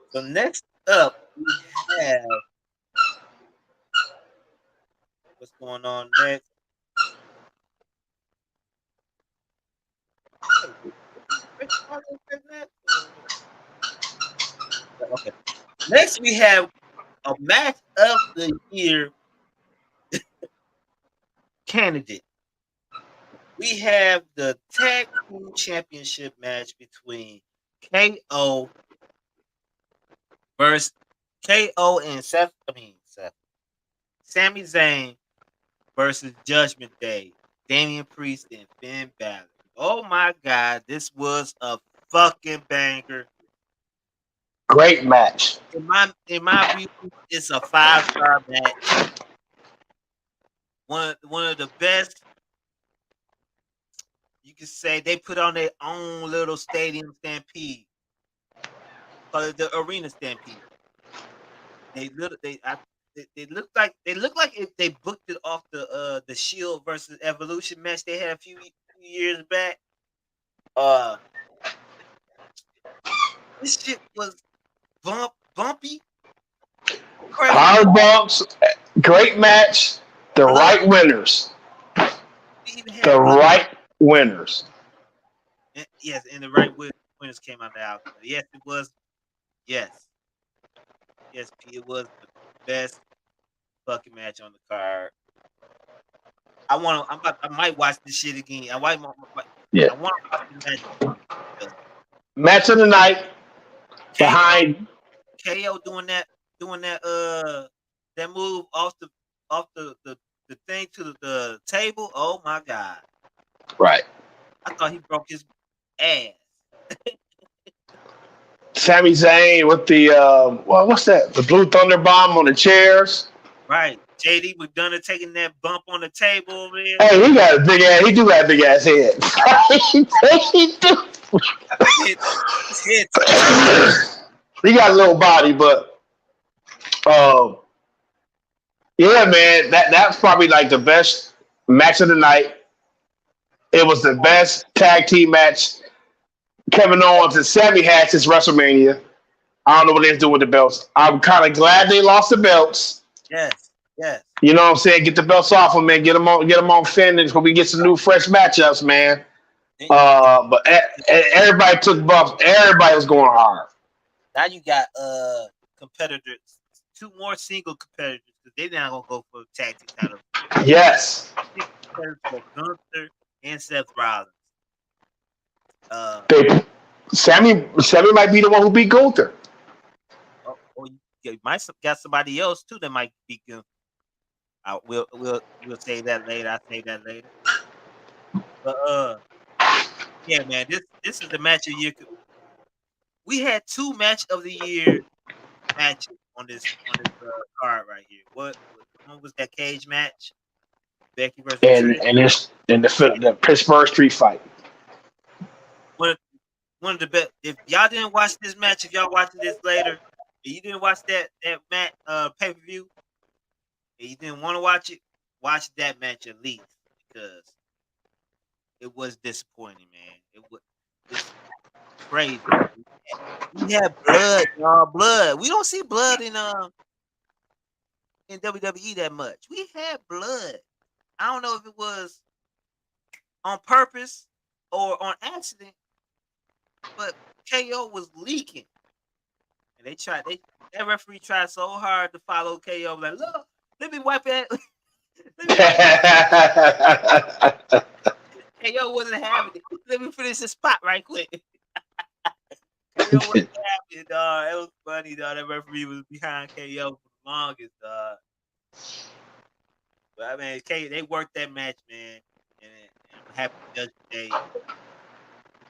So next up, we have what's going on next. Okay. Next, we have a match of the year candidate. We have the tag team championship match between KO versus KO and Seth. Sami Zayn versus Judgment Day, Damian Priest and Finn Balor. Oh my God, this was a fucking banger. Great match. In my view, it's a 5-star match. One of the best. You can say they put on their own little stadium stampede, call it the arena stampede. They look like if they booked it off the Shield versus Evolution match they had a few years back. This shit was bumpy. Crazy. Hard bumps, great match. The right winners. The right winners. Yes, and the right winners came out of the outcome. Yes, it was. Yes, P. It was the best fucking match on the card. I might watch this shit again. Yeah. I want to watch the match. Match of the night. Behind KO doing that move off the thing to the table. Oh my God. Right. I thought he broke his ass. Sami Zayn with the what's that? The Blue Thunder Bomb on the chairs. Right. JD McDonough taking that bump on the table over there. Hey, he got a big ass. He do have a big ass head. He do. He got a little body, but yeah, man, that's probably like the best match of the night. It was the best tag team match Kevin Owens and Sami had since WrestleMania. I don't know what they're doing with the belts. I'm kind of glad they lost the belts. Yes. You know what I'm saying? Get the belts off them, man. Get them on Finn, and we get some new, fresh matchups, man. But everybody took bumps. Everybody was going hard. Now you got competitors, 2 more single competitors because they're not gonna go for tag team title. Yes. For Gunther and Seth Rollins. Sammy might be the one who beat Gunther. You might got somebody else too that might beat Gunther. We'll say that later. I'll say that later. But yeah, man, this is the match of the year. We had 2 match of the year matches on this card right here. One was that cage match, Becky versus and the Pittsburgh Street Fight. One of the best. If y'all didn't watch this match, if y'all watching this later, and you didn't watch that match pay-per-view, and you didn't want to watch it, watch that match at least because it was disappointing, man. It's crazy. We had blood, y'all. Blood. We don't see blood in WWE that much. We had blood. I don't know if it was on purpose or on accident, but KO was leaking. And that referee tried so hard to follow KO. Like, look, let me wipe that. KO wasn't having it. Let me finish the spot right quick. KO wasn't having it, dog. It was funny, dog. That referee was behind KO for the longest, dog. But I mean, they worked that match, man. And I'm happy Judgment Day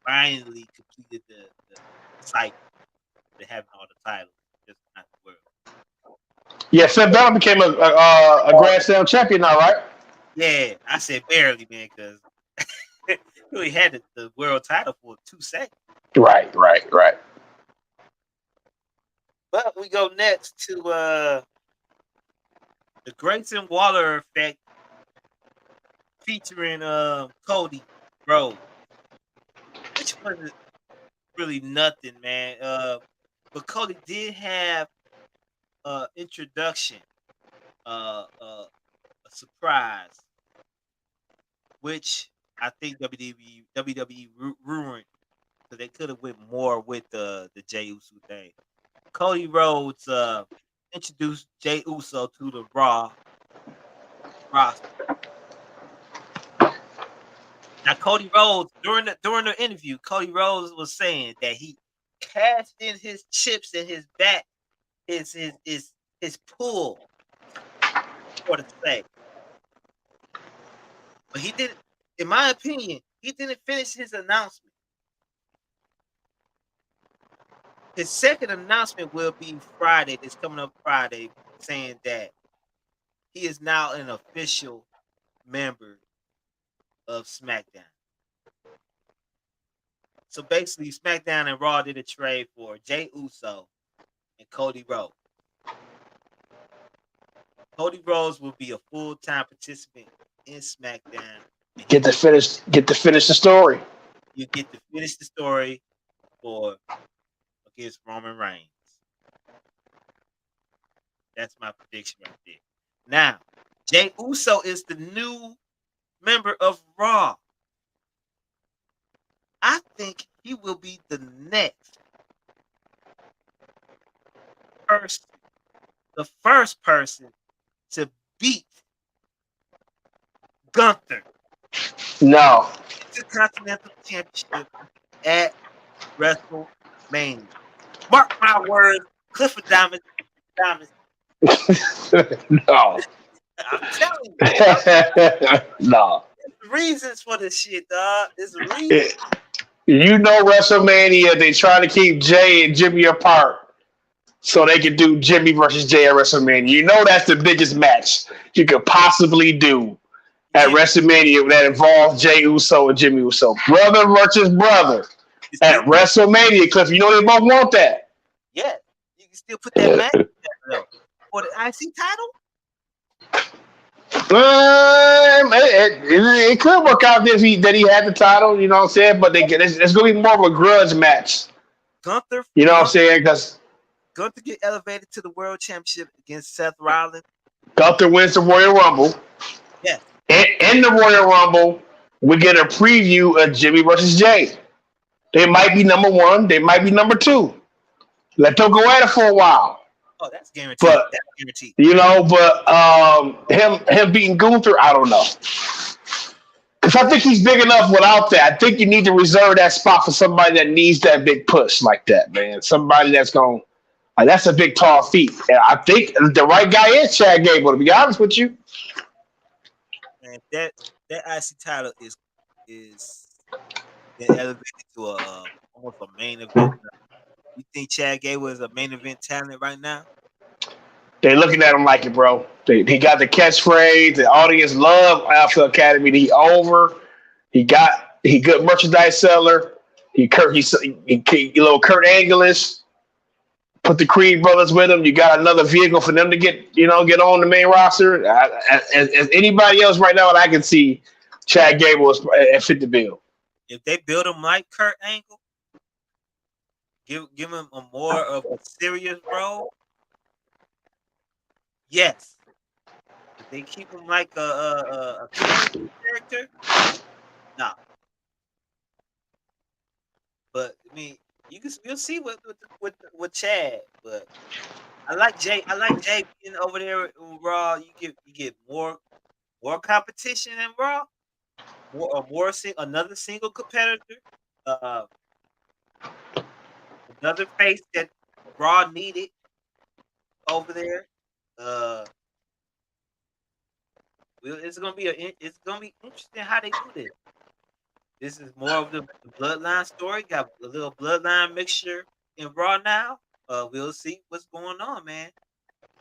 finally completed the cycle to having all the titles, just not the world. Yeah, Finn Balor became a Grand Slam champion now, right? Yeah, I said barely, man, because he only had the world title for 2 seconds. Right. But we go next to the Grayson Waller effect featuring Cody Rhodes, which wasn't really nothing, man. But Cody did have introduction, a surprise, which I think WWE ruined because they could have went more with the Jey Uso thing. Cody Rhodes introduced Jey Uso to the Raw roster. Now, Cody Rhodes during the interview, Cody Rhodes was saying that he cashed in his chips in his back, his pool, for the say. But he didn't, in my opinion, he didn't finish his announcement. His second announcement will be Friday. That's coming up Friday, saying that he is now an official member of SmackDown. So basically, SmackDown and Raw did a trade for Jey Uso and Cody Rhodes. Cody Rhodes will be a full-time participant in SmackDown. Get to finish the story. You get to finish the story for against Roman Reigns. That's my prediction right there. Now, Jey Uso is the new member of Raw. I think he will be the next person, the first person to beat Gunther. No. Intercontinental Championship at WrestleMania. Mark my words, Clifford Diamond. No. I'm telling you. No. There's reasons for this shit, dog. There's reasons. You know WrestleMania, they try to keep Jay and Jimmy apart so they can do Jimmy versus Jay at WrestleMania. You know that's the biggest match you could possibly do at WrestleMania that involves Jey Uso and Jimmy Uso. Brother versus brother at WrestleMania, Cliff. You know they both want that. Yeah. You can still put that match there, for the IC title. It could work out if he had the title, you know what I'm saying? But it's going to be more of a grudge match. Gunther, you know what I'm saying? Because Gunther get elevated to the World Championship against Seth Rollins. Gunther wins the Royal Rumble. Yes. In the Royal Rumble, we get a preview of Jimmy versus Jay. They might be number one. They might be number two. Let them go at it for a while. Oh, that's guaranteed. But, that's guaranteed. You know, but him beating Gunther, I don't know. Because I think he's big enough without that. I think you need to reserve that spot for somebody that needs that big push like that, man. Somebody that's going that's a big, tall feat. And I think the right guy is Chad Gable, to be honest with you. And that IC title is been elevated to almost a main event. You think Chad Gable is a main event talent right now? They looking at him like it, bro. He got the catchphrase. The audience love Alpha Academy. He over. He good merchandise seller. He little Kurt Angle's. Put the Creed brothers with him. You got another vehicle for them to get on the main roster. As anybody else right now that I can see, Chad Gable is fit the bill. If they build him like Kurt Angle, give him a more of a serious role. Yes. If they keep him like a character, no. But I mean, you'll see with Chad. But I like Jay. Being over there in Raw. You get more competition in Raw. Another single competitor. Another face that Raw needed over there. It's gonna be interesting how they do this. This is more of the bloodline story. Got a little bloodline mixture in Raw now. We'll see what's going on, man.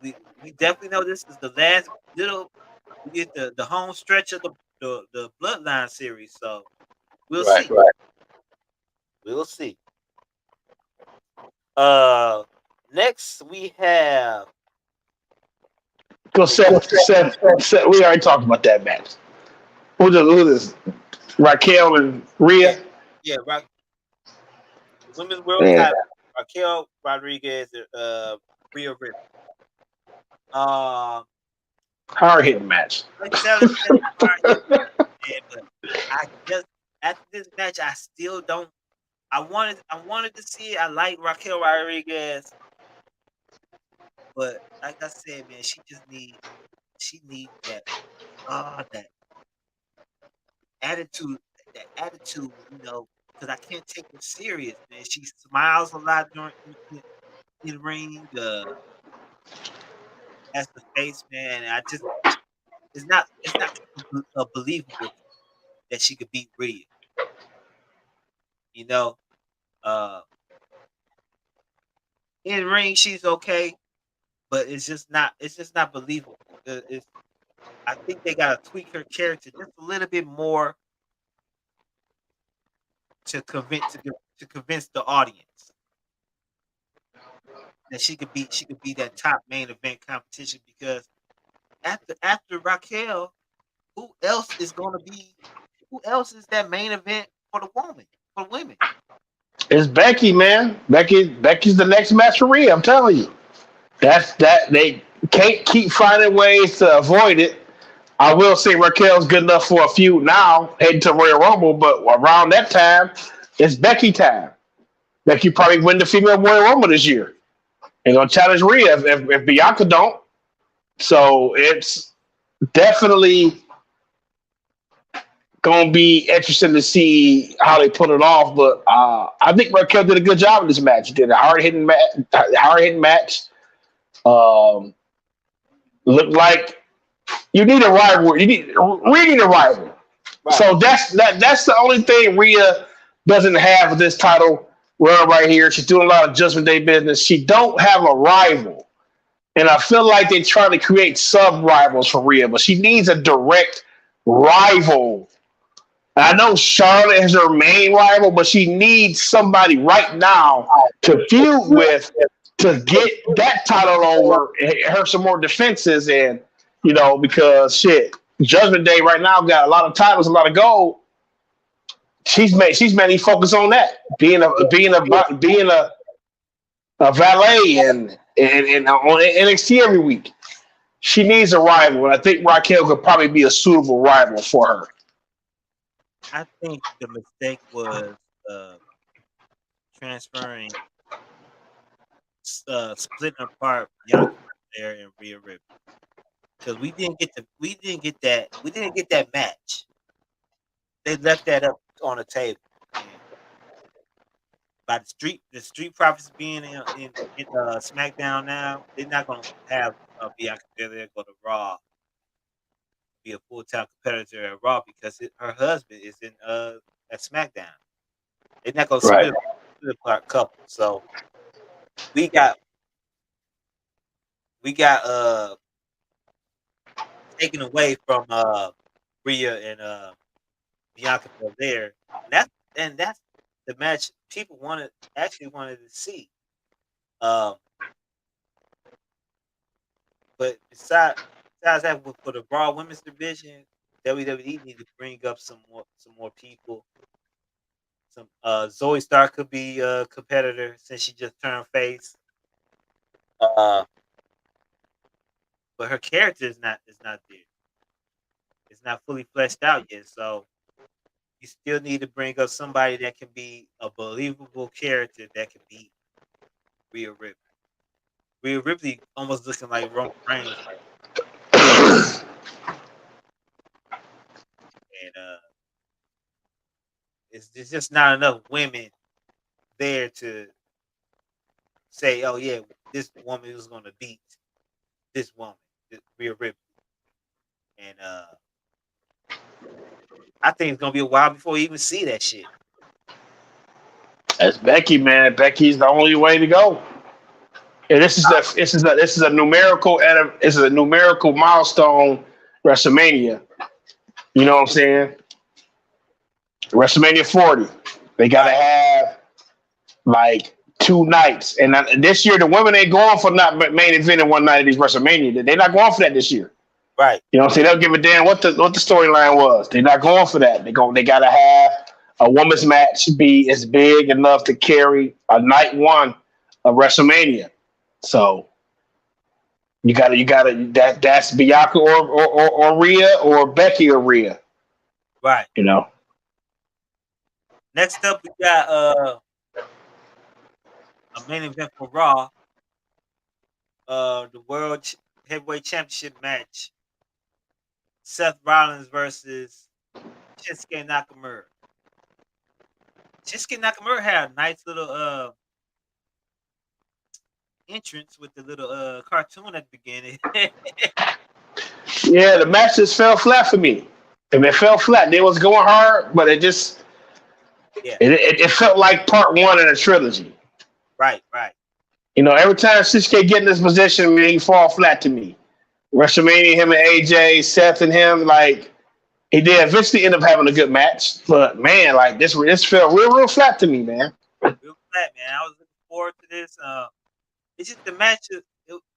We definitely know this is the last little we get the home stretch of the bloodline series. So we'll Right. see. Right. We'll see. Uh Next we have Go Seth. We already talked about that match. Who this? Raquel and yeah, Rhea. yeah, the women's world Man, title, Raquel Rodriguez, Rhea Ripley. Um, hard hitting match. like Sally said, hard hit, man, but I just after this match, I still don't. I wanted to see it. I like Raquel Rodriguez, but like I said, man, she needs that attitude, you know, because I can't take her serious, man. She smiles a lot during in the ring. As the face, man. I just it's not believable that she could beat Rhea. You know, uh, in ring she's okay, but it's just not believable. It's I think they gotta tweak her character just a little bit more to convince the audience that she could be that top main event competition because after Raquel, who else is gonna be who else is that main event for women? It's Becky, man. Becky's the next match for Rhea. I'm telling you. That they can't keep finding ways to avoid it. I will say Raquel's good enough for a feud now, heading to Royal Rumble, but around that time, it's Becky time. Becky probably win the female Royal Rumble this year. And gonna challenge Rhea if Bianca don't. So it's definitely gonna be interesting to see how they put it off. But I think Raquel did a good job in this match. She did a hard hitting match. Um, Looked like you need a rival. We need a rival. Right. So that's the only thing Rhea doesn't have with this title run right here. She's doing a lot of Judgment Day business. She don't have a rival, and I feel like they're trying to create sub rivals for Rhea, but she needs a direct rival. I know Charlotte is her main rival, but she needs somebody right now to feud with to get that title over, her some more defenses, and because shit, Judgment Day right now got a lot of titles, a lot of gold. She's mainly focused on that, being a valet and on NXT every week. She needs a rival, and I think Raquel could probably be a suitable rival for her. I think the mistake was uh, transferring, splitting apart Bianca Belair and Rhea Ripley because we didn't get that match. They left that up on the table, and by the street profits being in SmackDown now, they're not gonna have Bianca Belair go to Raw, be a full time competitor at Raw because her husband is in at SmackDown. They're not gonna Right. split apart couple. So we got we got taken away from Rhea and Bianca Belair. And that's the match people wanted to see. Um, but besides that, for the Raw Women's Division, WWE need to bring up some more people. Some Zoe Stark could be a competitor since she just turned face. Uh, but her character is not there. It's not fully fleshed out yet. So you still need to bring up somebody that can be a believable character that can beat Rhea Ripley. Rhea Ripley almost looking like Roman Reigns right now. And it's just not enough women there to say, oh yeah, this woman is gonna beat this woman, Rhea Ripley. And I think it's gonna be a while before we even see that shit. That's Becky, man. Becky's the only way to go. And this is a numerical milestone WrestleMania. You know what I'm saying? WrestleMania 40. They gotta have like 2 nights. And this year the women ain't going for not main eventing one night of these WrestleMania. They're not going for that this year. Right. You know what I'm saying? They'll give a damn what the storyline was. They're not going for that. They gotta have a women's match be as big enough to carry a night one of WrestleMania. So you gotta that's Bianca or Rhea or Becky or Rhea. Right. You know. Next up we got a main event for Raw. The World Heavyweight Championship match. Seth Rollins versus Shinsuke Nakamura. Shinsuke Nakamura had a nice little entrance with the little cartoon at the beginning. Yeah, the match just fell flat for me. If it fell flat, they was going hard, but it just it felt like part one in a trilogy. Right. You know, every time Shinsuke get in this position, man, he fall flat to me. WrestleMania, him and AJ, Seth and him, like he did eventually end up having a good match, but man, like this felt real flat to me, man. Real flat, man. I was looking forward to this. It's just the match. It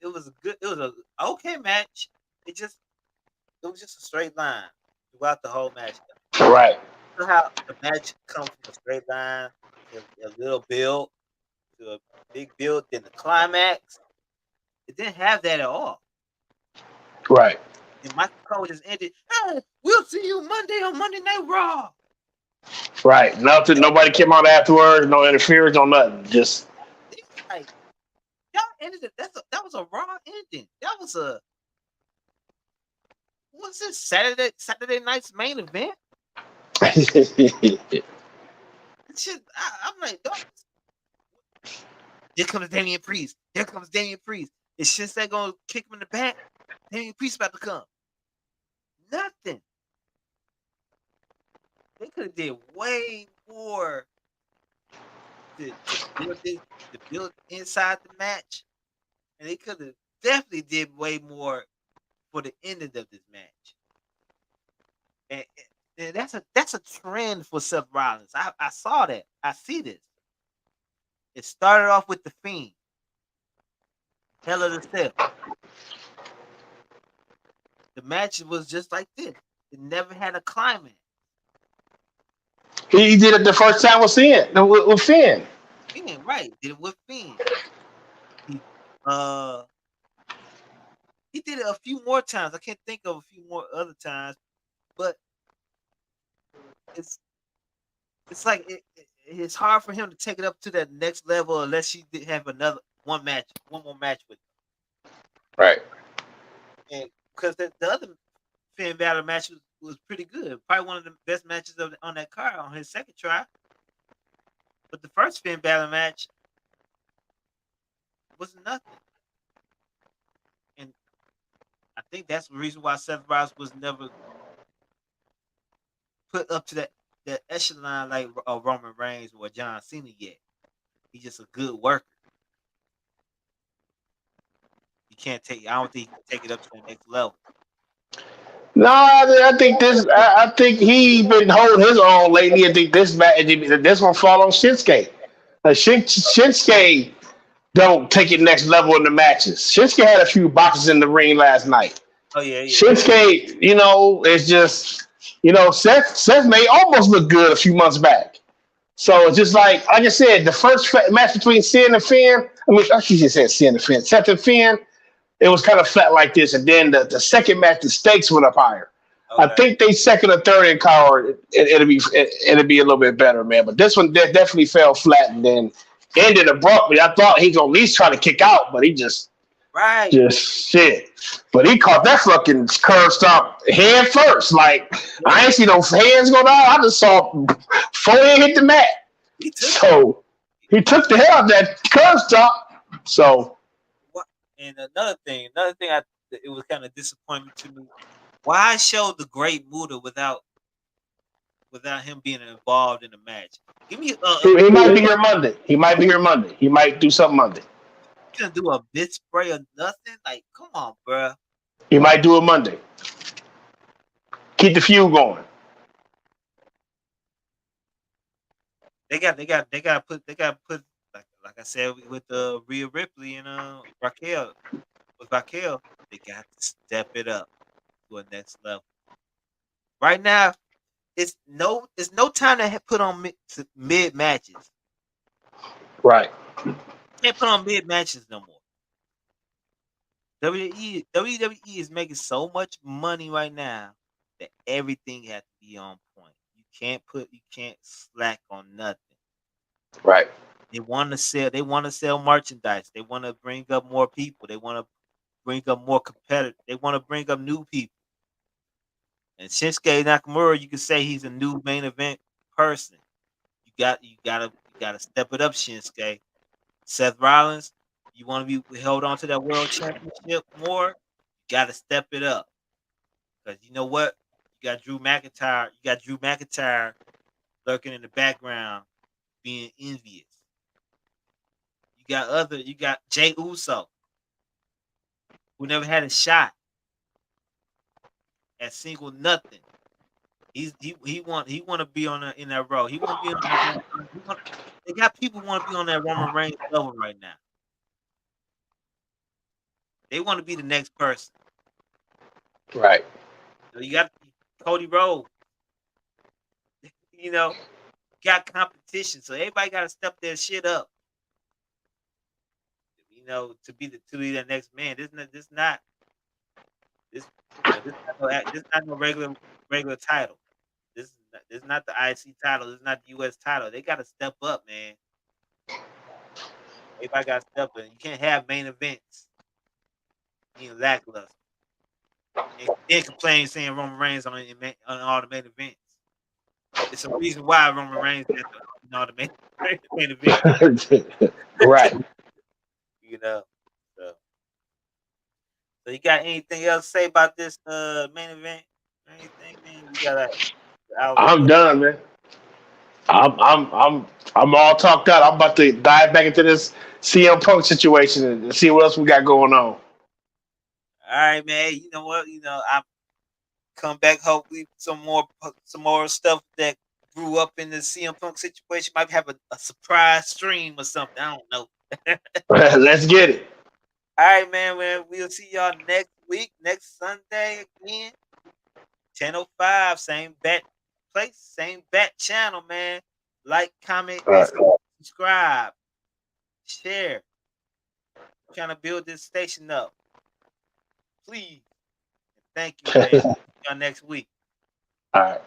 was a good. It was a okay match. It was just a straight line throughout the whole match. Right. You know how the match comes from a straight line, a little build to a big build, then the climax. It didn't have that at all. Right. And Michael Cole just ended. Hey, we'll see you Monday on Monday Night Raw. Right. Nothing. Nobody came out afterwards. No interference. No nothing. Just like y'all ended it. That was a Raw ending. That was a what's this Saturday night's main event? Shit, I'm like, here comes Damian Priest. Here comes Damian Priest. Is Shinsuke gonna kick him in the back? Damian Priest about to come. Nothing. They could have did way more to build inside the match, and they could have definitely did way more for the ending of this match. And that's a trend for Seth Rollins. I saw that. I see this. It started off with the Fiend. Hell of the Step. The match was just like this. It never had a climax. He did it the first time with Finn. With Finn. Finn, right. Did it with Finn. He did it a few more times. I can't think of a few more other times. But it's like it's hard for him to take it up to that next level unless he did have one more match with him. Right. And because the other Finn Balor match was pretty good. Probably one of the best matches on that card on his second try. But the first Finn Balor match was nothing. And I think that's the reason why Seth Rollins was never put up to that echelon like Roman Reigns or John Cena yet. He's just a good worker. I don't think he can take it up to the next level. No, I think he been holding his own lately. I think this one fall on Shinsuke. Shinsuke don't take it next level in the matches. Shinsuke had a few boxes in the ring last night. Oh yeah. Shinsuke, it's just Seth may almost look good a few months back. So it's just like I said, the first match between Sin and Finn. I should just say Sin and Finn. Seth and Finn. It was kind of flat like this, and then the second match, the stakes went up higher. Okay. I think they second or third in card, it'll be a little bit better, man. But this one definitely fell flat and then ended abruptly. I thought he'd at least try to kick out, but he just shit. But he caught that fucking curve stomp head first. Like I ain't see no hands go down. I just saw forehead hit the mat. He took the hell out of that curve stomp. So. And another thing, it was kind of disappointing to me. Why show the Great Muta without without him being involved in the match. Give me He might be here Monday. He might be here Monday. He might do something Monday. gonna do a bit spray or nothing. Like, come on, bro. He might do it Monday. Keep the feud going. They got put like I said with Rhea Ripley and Raquel with Raquel. They got to step it up to a next level. Right now, it's no time to put on mid matches. Right. Can't put on mid matches no more. WWE is making so much money right now that everything has to be on point. You can't slack on nothing. Right. They want to sell merchandise. They want to bring up more people. They want to bring up more competitors. They want to bring up new people. And Shinsuke Nakamura, you can say he's a new main event person. You gotta step it up, Shinsuke. Seth Rollins, you want to be held on to that world championship more. You gotta step it up. Because you know what? You got Drew McIntyre. You got Drew McIntyre lurking in the background, being envious. You got Jay Uso, who never had a shot at single nothing. He want to be in that role. He want to be on. They got people want to be on that Roman Reigns level right now. They want to be the next person. Right. So you got Cody Rhodes. You know, got competition, so everybody got to step their shit up. You know, to be the next man. This not no regular title. This is not the IC title. This is not the US title. They got to step up, man. Everybody got to step up. You can't have main events being lackluster. And then complain saying Roman Reigns on all the main events. It's a reason why Roman Reigns is on all the main events. Right. You know. So you got anything else to say about this main event? Anything, man? You got I'm done, man. I'm all talked out. I'm about to dive back into this CM Punk situation and see what else we got going on. All right, man. You know what? I come back hopefully some more stuff that grew up in the CM Punk situation. Might have a surprise stream or something. I don't know. Let's get it. All right, man. We'll see y'all next week, next Sunday again. 10:05, same bat place, same bat channel, man. Like, comment, and subscribe. Share. Trying to build this station up. Please. Thank you, man. See y'all next week. All right.